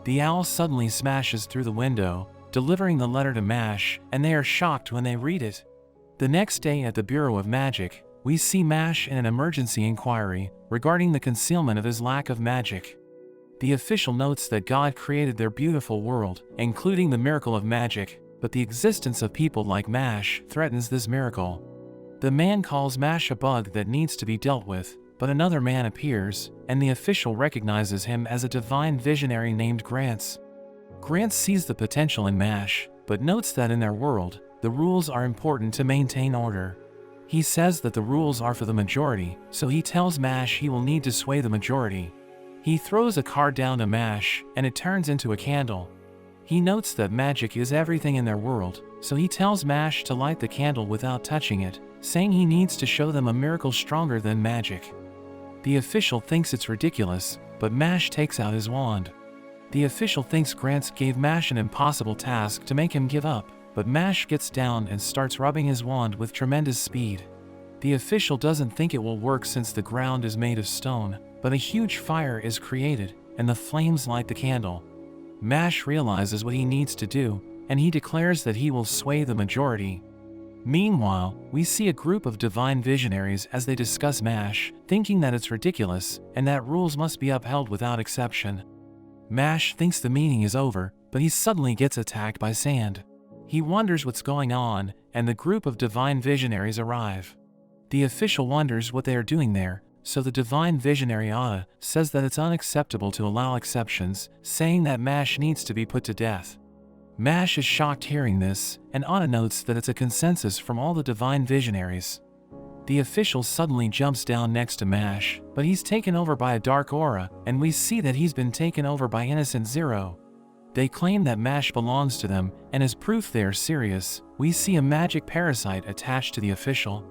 The owl suddenly smashes through the window, delivering the letter to MASH, and they are shocked when they read it. The next day at the Bureau of Magic, we see MASH in an emergency inquiry regarding the concealment of his lack of magic. The official notes that God created their beautiful world, including the miracle of magic, but the existence of people like MASH threatens this miracle. The man calls MASH a bug that needs to be dealt with, but another man appears, and the official recognizes him as a divine visionary named Grants. Grants sees the potential in MASH, but notes that in their world, the rules are important to maintain order. He says that the rules are for the majority, so he tells MASH he will need to sway the majority. He throws a card down to MASH, and it turns into a candle. He notes that magic is everything in their world, so he tells MASH to light the candle without touching it, saying he needs to show them a miracle stronger than magic. The official thinks it's ridiculous, but MASH takes out his wand. The official thinks Grants gave MASH an impossible task to make him give up, but MASH gets down and starts rubbing his wand with tremendous speed. The official doesn't think it will work since the ground is made of stone, but a huge fire is created, and the flames light the candle. MASH realizes what he needs to do, and he declares that he will sway the majority. Meanwhile, we see a group of divine visionaries as they discuss MASH, thinking that it's ridiculous, and that rules must be upheld without exception. MASH thinks the meeting is over, but he suddenly gets attacked by sand. He wonders what's going on, and the group of divine visionaries arrive. The official wonders what they are doing there, so the divine visionary Ada says that it's unacceptable to allow exceptions, saying that MASH needs to be put to death. MASH is shocked hearing this, and Ada notes that it's a consensus from all the divine visionaries. The official suddenly jumps down next to MASH, but he's taken over by a dark aura, and we see that he's been taken over by Innocent Zero. They claim that MASH belongs to them, and as proof they are serious, we see a magic parasite attached to the official.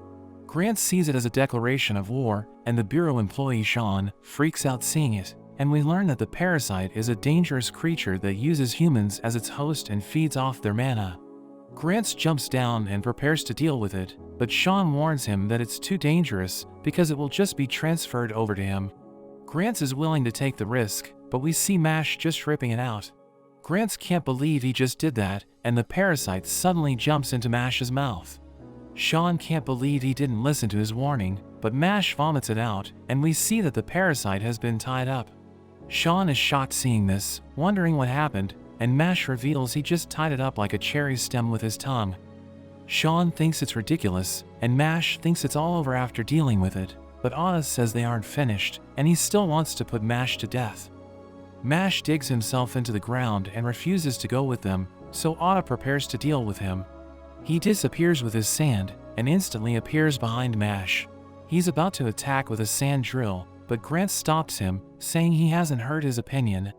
Grant sees it as a declaration of war, and the Bureau employee Sean freaks out seeing it, and we learn that the parasite is a dangerous creature that uses humans as its host and feeds off their mana. Grant jumps down and prepares to deal with it, but Sean warns him that it's too dangerous because it will just be transferred over to him. Grant is willing to take the risk, but we see MASH just ripping it out. Grant can't believe he just did that, and the parasite suddenly jumps into MASH's mouth. Sean can't believe he didn't listen to his warning, but MASH vomits it out, and we see that the parasite has been tied up. Sean is shocked seeing this, wondering what happened, and MASH reveals he just tied it up like a cherry stem with his tongue. Sean thinks it's ridiculous, and MASH thinks it's all over after dealing with it, but Ada says they aren't finished, and he still wants to put MASH to death. MASH digs himself into the ground and refuses to go with them, so Ada prepares to deal with him. He disappears with his sand, and instantly appears behind MASH. He's about to attack with a sand drill, but Grant stops him, saying he hasn't heard his opinion.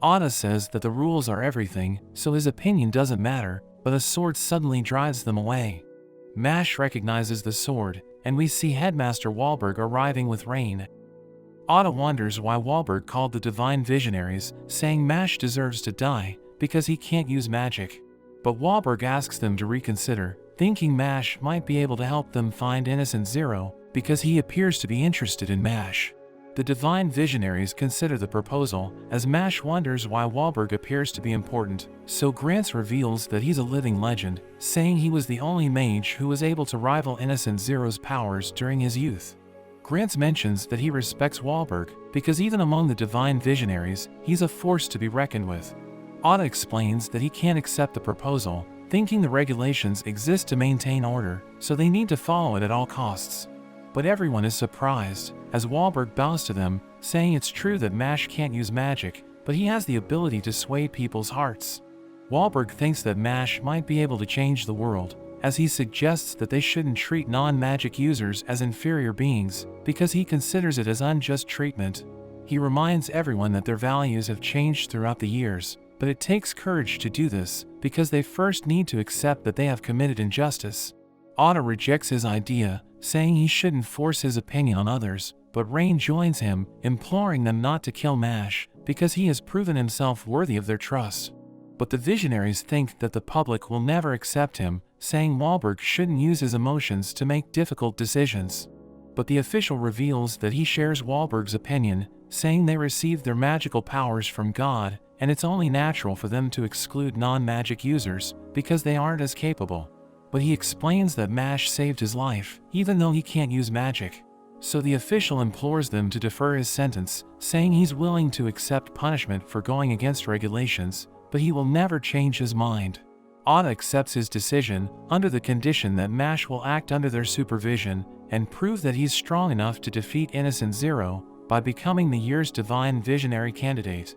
Ada says that the rules are everything, so his opinion doesn't matter, but a sword suddenly drives them away. MASH recognizes the sword, and we see Headmaster Wahlberg arriving with Rain. Ada wonders why Wahlberg called the divine visionaries, saying MASH deserves to die, because he can't use magic. But Wahlberg asks them to reconsider, thinking MASH might be able to help them find Innocent Zero, because he appears to be interested in MASH. The divine visionaries consider the proposal, as Mash wonders why Wahlberg appears to be important, so Grants reveals that he's a living legend, saying he was the only mage who was able to rival Innocent Zero's powers during his youth. Grants mentions that he respects Wahlberg, because even among the divine visionaries, he's a force to be reckoned with. Oda explains that he can't accept the proposal, thinking the regulations exist to maintain order, so they need to follow it at all costs. But everyone is surprised, as Wahlberg bows to them, saying it's true that Mash can't use magic, but he has the ability to sway people's hearts. Wahlberg thinks that Mash might be able to change the world, as he suggests that they shouldn't treat non-magic users as inferior beings, because he considers it as unjust treatment. He reminds everyone that their values have changed throughout the years, but it takes courage to do this, because they first need to accept that they have committed injustice. Oda rejects his idea, saying he shouldn't force his opinion on others, but Rain joins him, imploring them not to kill Mash, because he has proven himself worthy of their trust. But the visionaries think that the public will never accept him, saying Wahlberg shouldn't use his emotions to make difficult decisions. But the official reveals that he shares Wahlberg's opinion, saying they received their magical powers from God, and it's only natural for them to exclude non-magic users, because they aren't as capable. But he explains that Mash saved his life, even though he can't use magic. So the official implores them to defer his sentence, saying he's willing to accept punishment for going against regulations, but he will never change his mind. Oda accepts his decision, under the condition that Mash will act under their supervision, and prove that he's strong enough to defeat Innocent Zero, by becoming the year's divine visionary candidate.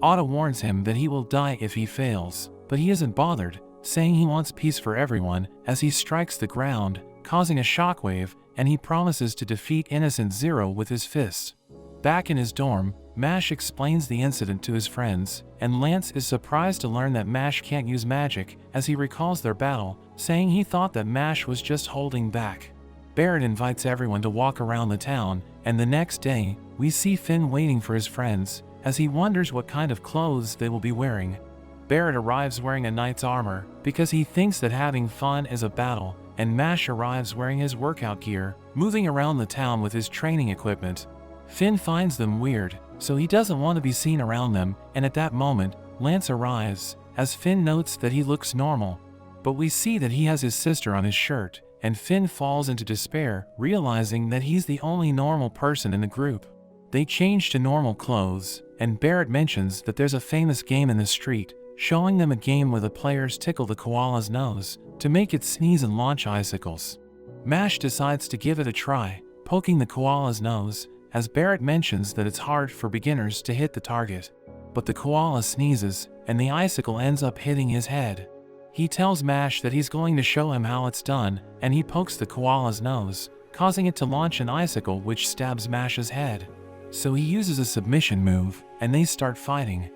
Oda warns him that he will die if he fails, but he isn't bothered, saying he wants peace for everyone, as he strikes the ground, causing a shockwave, and he promises to defeat Innocent Zero with his fist. Back in his dorm, Mash explains the incident to his friends, and Lance is surprised to learn that Mash can't use magic, as he recalls their battle, saying he thought that Mash was just holding back. Barrett invites everyone to walk around the town, and the next day, we see Finn waiting for his friends, as he wonders what kind of clothes they will be wearing. Barrett arrives wearing a knight's armor, because he thinks that having fun is a battle, and Mash arrives wearing his workout gear, moving around the town with his training equipment. Finn finds them weird, so he doesn't want to be seen around them, and at that moment, Lance arrives, as Finn notes that he looks normal. But we see that he has his sister on his shirt, and Finn falls into despair, realizing that he's the only normal person in the group. They change to normal clothes, and Barrett mentions that there's a famous game in the street, showing them a game where the players tickle the koala's nose to make it sneeze and launch icicles. Mash decides to give it a try, poking the koala's nose, as Barrett mentions that it's hard for beginners to hit the target. But the koala sneezes, and the icicle ends up hitting his head. He tells Mash that he's going to show him how it's done, and he pokes the koala's nose, causing it to launch an icicle which stabs Mash's head. So he uses a submission move, and they start fighting.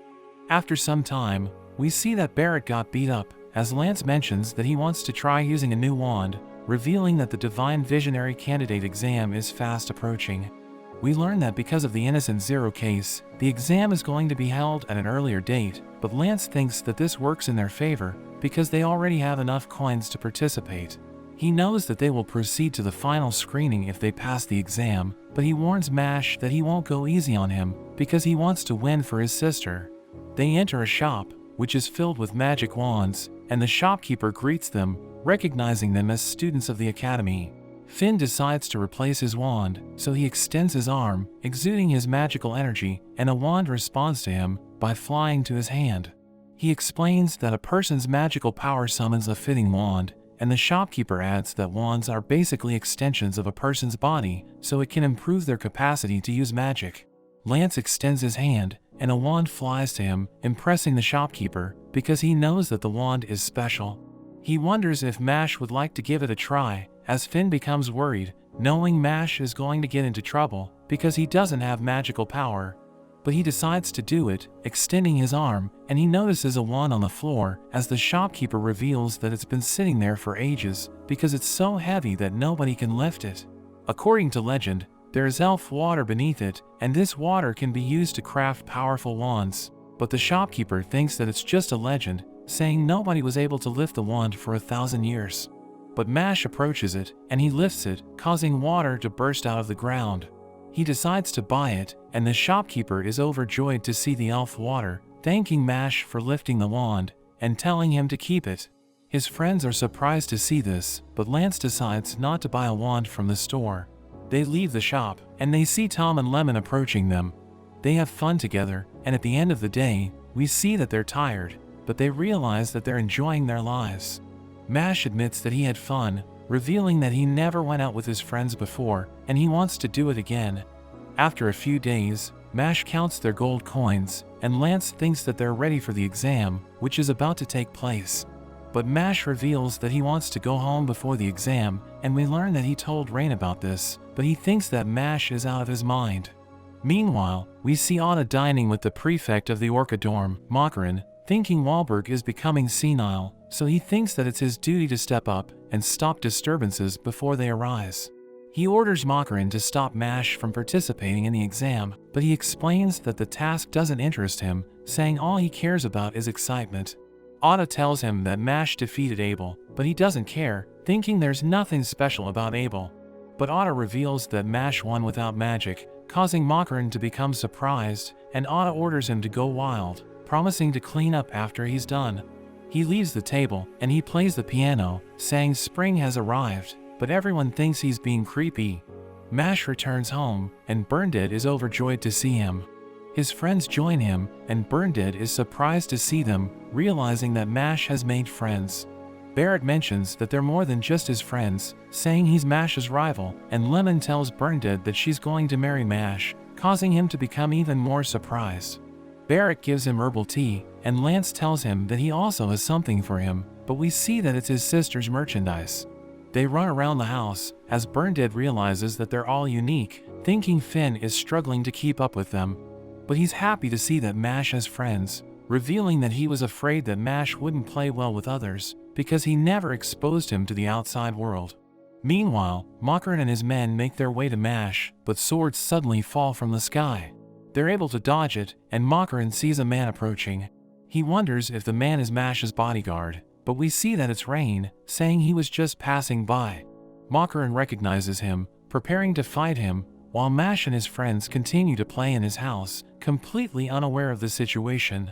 After some time, we see that Barrett got beat up, as Lance mentions that he wants to try using a new wand, revealing that the Divine Visionary Candidate exam is fast approaching. We learn that because of the Innocent Zero case, the exam is going to be held at an earlier date, but Lance thinks that this works in their favor, because they already have enough coins to participate. He knows that they will proceed to the final screening if they pass the exam, but he warns Mash that he won't go easy on him, because he wants to win for his sister. They enter a shop, which is filled with magic wands, and the shopkeeper greets them, recognizing them as students of the academy. Finn decides to replace his wand, so he extends his arm, exuding his magical energy, and a wand responds to him by flying to his hand. He explains that a person's magical power summons a fitting wand, and the shopkeeper adds that wands are basically extensions of a person's body, so it can improve their capacity to use magic. Lance extends his hand, and a wand flies to him, impressing the shopkeeper, because he knows that the wand is special. He wonders if Mash would like to give it a try, as Finn becomes worried, knowing Mash is going to get into trouble, because he doesn't have magical power. But he decides to do it, extending his arm, and he notices a wand on the floor, as the shopkeeper reveals that it's been sitting there for ages, because it's so heavy that nobody can lift it. According to legend, there is elf water beneath it, and this water can be used to craft powerful wands. But the shopkeeper thinks that it's just a legend, saying nobody was able to lift the wand for 1,000 years. But Mash approaches it, and he lifts it, causing water to burst out of the ground. He decides to buy it, and the shopkeeper is overjoyed to see the elf water, thanking Mash for lifting the wand, and telling him to keep it. His friends are surprised to see this, but Lance decides not to buy a wand from the store. They leave the shop, and they see Tom and Lemon approaching them. They have fun together, and at the end of the day, we see that they're tired, but they realize that they're enjoying their lives. Mash admits that he had fun, revealing that he never went out with his friends before, and he wants to do it again. After a few days, Mash counts their gold coins, and Lance thinks that they're ready for the exam, which is about to take place. But Mash reveals that he wants to go home before the exam, and we learn that he told Rain about this, but he thinks that Mash is out of his mind. Meanwhile, we see Otto dining with the prefect of the Orca dorm, Makarin, thinking Wahlberg is becoming senile, so he thinks that it's his duty to step up and stop disturbances before they arise. He orders Makarin to stop Mash from participating in the exam, but he explains that the task doesn't interest him, saying all he cares about is excitement. Otto tells him that Mash defeated Abel, but he doesn't care, thinking there's nothing special about Abel. But Otto reveals that Mash won without magic, causing Makarin to become surprised, and Otto orders him to go wild, promising to clean up after he's done. He leaves the table, and he plays the piano, saying spring has arrived, but everyone thinks he's being creepy. Mash returns home, and Bernadette is overjoyed to see him. His friends join him, and Bernadette is surprised to see them, realizing that Mash has made friends. Barrett mentions that they're more than just his friends, saying he's Mash's rival, and Lemon tells Bernadette that she's going to marry Mash, causing him to become even more surprised. Barrett gives him herbal tea, and Lance tells him that he also has something for him, but we see that it's his sister's merchandise. They run around the house, as Bernadette realizes that they're all unique, thinking Finn is struggling to keep up with them. But he's happy to see that Mash has friends, revealing that he was afraid that Mash wouldn't play well with others, because he never exposed him to the outside world. Meanwhile, Makarin and his men make their way to Mash, but swords suddenly fall from the sky. They're able to dodge it, and Makarin sees a man approaching. He wonders if the man is Mash's bodyguard, but we see that it's Rain, saying he was just passing by. Makarin recognizes him, preparing to fight him, while Mash and his friends continue to play in his house, completely unaware of the situation.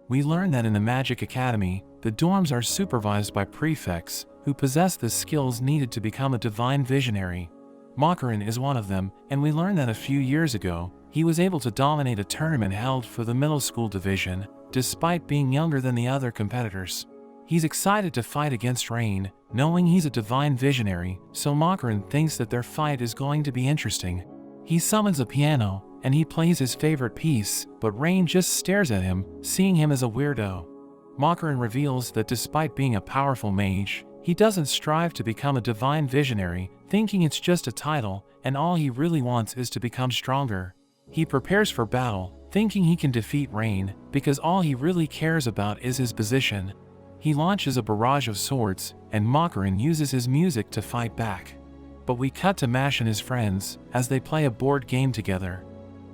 We learn that in the Magic Academy, the dorms are supervised by prefects, who possess the skills needed to become a divine visionary. Makarin is one of them, and we learn that a few years ago, he was able to dominate a tournament held for the middle school division, despite being younger than the other competitors. He's excited to fight against Rain, knowing he's a divine visionary, so Makarin thinks that their fight is going to be interesting. He summons a piano, and he plays his favorite piece, but Rain just stares at him, seeing him as a weirdo. Makarin reveals that despite being a powerful mage, he doesn't strive to become a divine visionary, thinking it's just a title, and all he really wants is to become stronger. He prepares for battle, thinking he can defeat Rain, because all he really cares about is his position. He launches a barrage of swords, and Makarin uses his music to fight back. But we cut to Mash and his friends, as they play a board game together.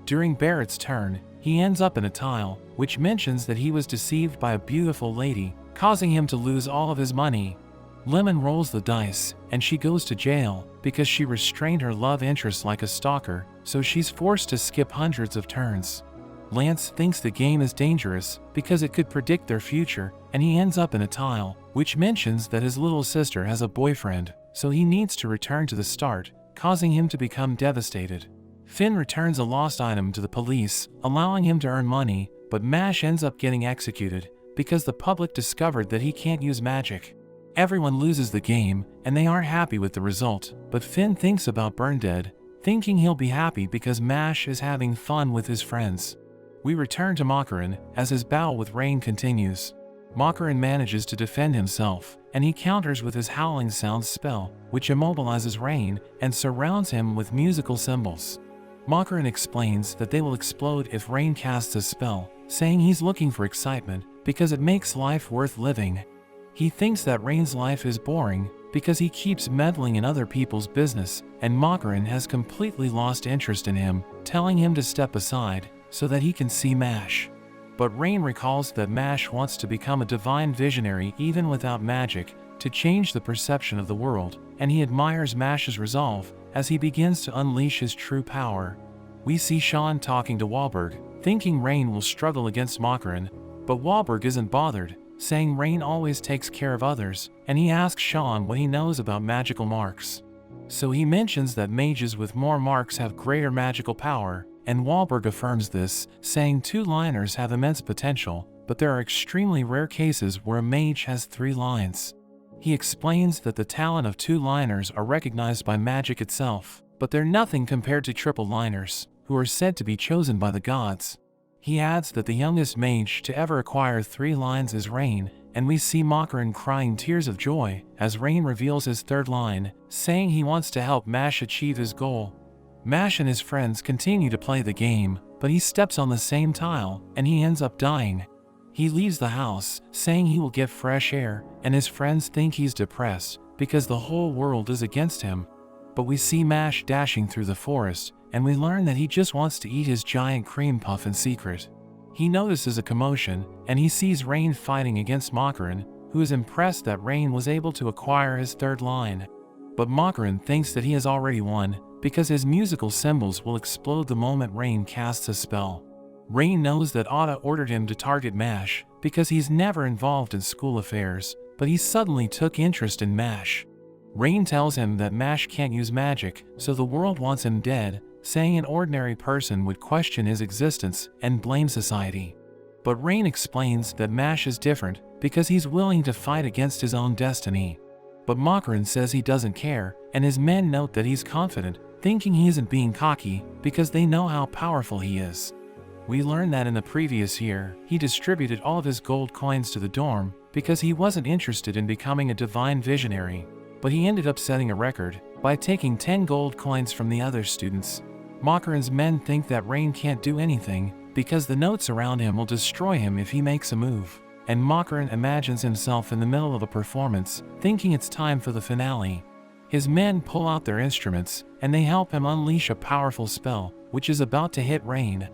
During Barrett's turn, he ends up in a tile, which mentions that he was deceived by a beautiful lady, causing him to lose all of his money. Lemon rolls the dice, and she goes to jail, because she restrained her love interest like a stalker, so she's forced to skip hundreds of turns. Lance thinks the game is dangerous, because it could predict their future, and he ends up in a tile, which mentions that his little sister has a boyfriend, so he needs to return to the start, causing him to become devastated. Finn returns a lost item to the police, allowing him to earn money, but Mash ends up getting executed, because the public discovered that he can't use magic. Everyone loses the game, and they aren't happy with the result, but Finn thinks about Bernadette, thinking he'll be happy because Mash is having fun with his friends. We return to Makarin, as his battle with Rain continues. Makarin manages to defend himself, and he counters with his Howling Sounds spell, which immobilizes Rain and surrounds him with musical symbols. Makarin explains that they will explode if Rain casts a spell, saying he's looking for excitement because it makes life worth living. He thinks that Rain's life is boring because he keeps meddling in other people's business, and Makarin has completely lost interest in him, telling him to step aside so that he can see Mash. But Rain recalls that Mash wants to become a divine visionary even without magic, to change the perception of the world, and he admires Mash's resolve as he begins to unleash his true power. We see Sean talking to Wahlberg, thinking Rain will struggle against Makarin, but Wahlberg isn't bothered, saying Rain always takes care of others, and he asks Sean what he knows about magical marks. So he mentions that mages with more marks have greater magical power, and Wahlberg affirms this, saying two-liners have immense potential, but there are extremely rare cases where a mage has 3 lines. He explains that the talent of two-liners are recognized by magic itself, but they're nothing compared to triple-liners, who are said to be chosen by the gods. He adds that the youngest mage to ever acquire 3 lines is Rain, and we see Makarin crying tears of joy as Rain reveals his 3rd line, saying he wants to help Mash achieve his goal. Mash and his friends continue to play the game, but he steps on the same tile, and he ends up dying. He leaves the house, saying he will get fresh air, and his friends think he's depressed because the whole world is against him. But we see Mash dashing through the forest, and we learn that he just wants to eat his giant cream puff in secret. He notices a commotion, and he sees Rain fighting against Makarin, who is impressed that Rain was able to acquire his 3rd line. But Makarin thinks that he has already won, because his musical symbols will explode the moment Rain casts a spell. Rain knows that Otta ordered him to target Mash, because he's never involved in school affairs, but he suddenly took interest in Mash. Rain tells him that Mash can't use magic, so the world wants him dead, saying an ordinary person would question his existence and blame society. But Rain explains that Mash is different because he's willing to fight against his own destiny. But Makarin says he doesn't care, and his men note that he's confident, thinking he isn't being cocky because they know how powerful he is. We learn that in the previous year, he distributed all of his gold coins to the dorm because he wasn't interested in becoming a divine visionary, but he ended up setting a record by taking 10 gold coins from the other students. Makarin's men think that Rain can't do anything because the notes around him will destroy him if he makes a move, and Makarin imagines himself in the middle of a performance, thinking it's time for the finale. His men pull out their instruments, and they help him unleash a powerful spell, which is about to hit Rain.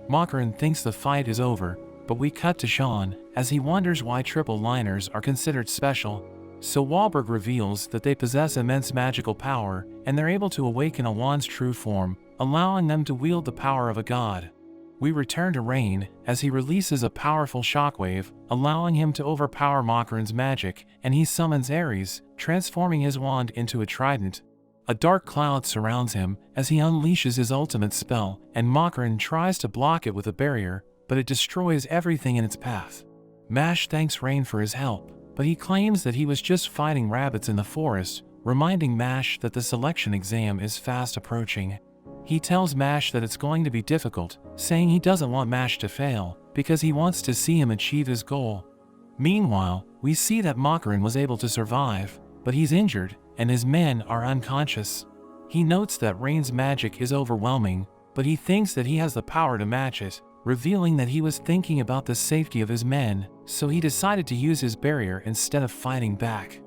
Makarin thinks the fight is over, but we cut to Sean, as he wonders why triple-liners are considered special. So Wahlberg reveals that they possess immense magical power, and they're able to awaken a wand's true form, allowing them to wield the power of a god. We return to Rain, as he releases a powerful shockwave, allowing him to overpower Makarin's magic, and he summons Ares, transforming his wand into a trident. A dark cloud surrounds him as he unleashes his ultimate spell, and Makarin tries to block it with a barrier, but it destroys everything in its path. Mash thanks Rain for his help, but he claims that he was just fighting rabbits in the forest, reminding Mash that the selection exam is fast approaching. He tells Mash that it's going to be difficult, saying he doesn't want Mash to fail, because he wants to see him achieve his goal. Meanwhile, we see that Makarin was able to survive, but he's injured, and his men are unconscious. He notes that Rain's magic is overwhelming, but he thinks that he has the power to match it, revealing that he was thinking about the safety of his men, so he decided to use his barrier instead of fighting back.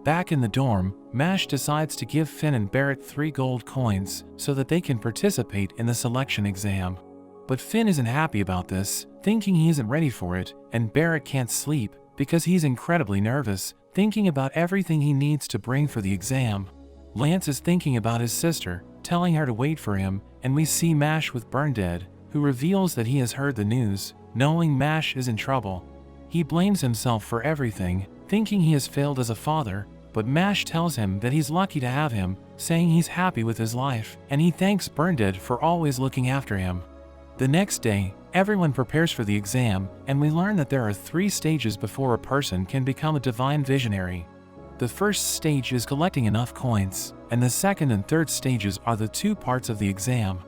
Back in the dorm, Mash decides to give Finn and Barrett 3 gold coins so that they can participate in the selection exam. But Finn isn't happy about this, thinking he isn't ready for it, and Barrett can't sleep because he's incredibly nervous, thinking about everything he needs to bring for the exam. Lance is thinking about his sister, telling her to wait for him, and we see Mash with Burndead, who reveals that he has heard the news, knowing Mash is in trouble. He blames himself for everything, thinking he has failed as a father, but Mash tells him that he's lucky to have him, saying he's happy with his life, and he thanks Burndead for always looking after him. The next day, everyone prepares for the exam, and we learn that there are 3 stages before a person can become a divine visionary. The first stage is collecting enough coins, and the second and third stages are the 2 parts of the exam.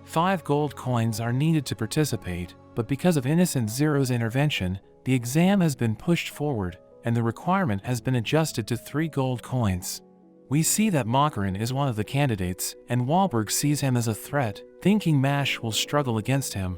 5 gold coins are needed to participate, but because of Innocent Zero's intervention, the exam has been pushed forward, and the requirement has been adjusted to 3 gold coins. We see that Makarin is one of the candidates, and Wahlberg sees him as a threat, thinking Mash will struggle against him.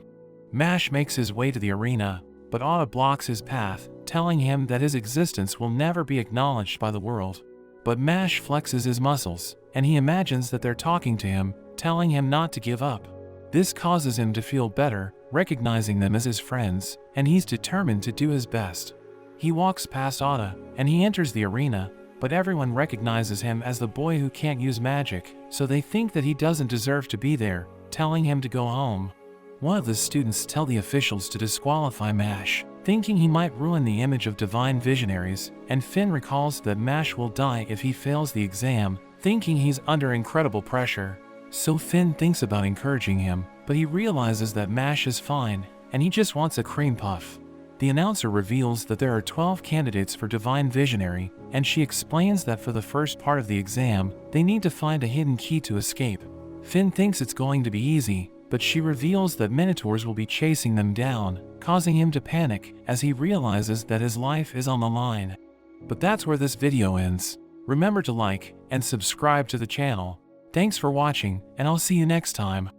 Mash makes his way to the arena, but Otta blocks his path, telling him that his existence will never be acknowledged by the world. But Mash flexes his muscles, and he imagines that they're talking to him, telling him not to give up. This causes him to feel better, recognizing them as his friends, and he's determined to do his best. He walks past Otta, and he enters the arena, but everyone recognizes him as the boy who can't use magic, so they think that he doesn't deserve to be there, telling him to go home. One of the students tell the officials to disqualify Mash, thinking he might ruin the image of divine visionaries, and Finn recalls that Mash will die if he fails the exam, thinking he's under incredible pressure. So Finn thinks about encouraging him, but he realizes that Mash is fine, and he just wants a cream puff. The announcer reveals that there are 12 candidates for Divine Visionary, and she explains that for the first part of the exam, they need to find a hidden key to escape. Finn thinks it's going to be easy, but she reveals that Minotaurs will be chasing them down, causing him to panic as he realizes that his life is on the line. But that's where this video ends. Remember to like and subscribe to the channel. Thanks for watching, and I'll see you next time.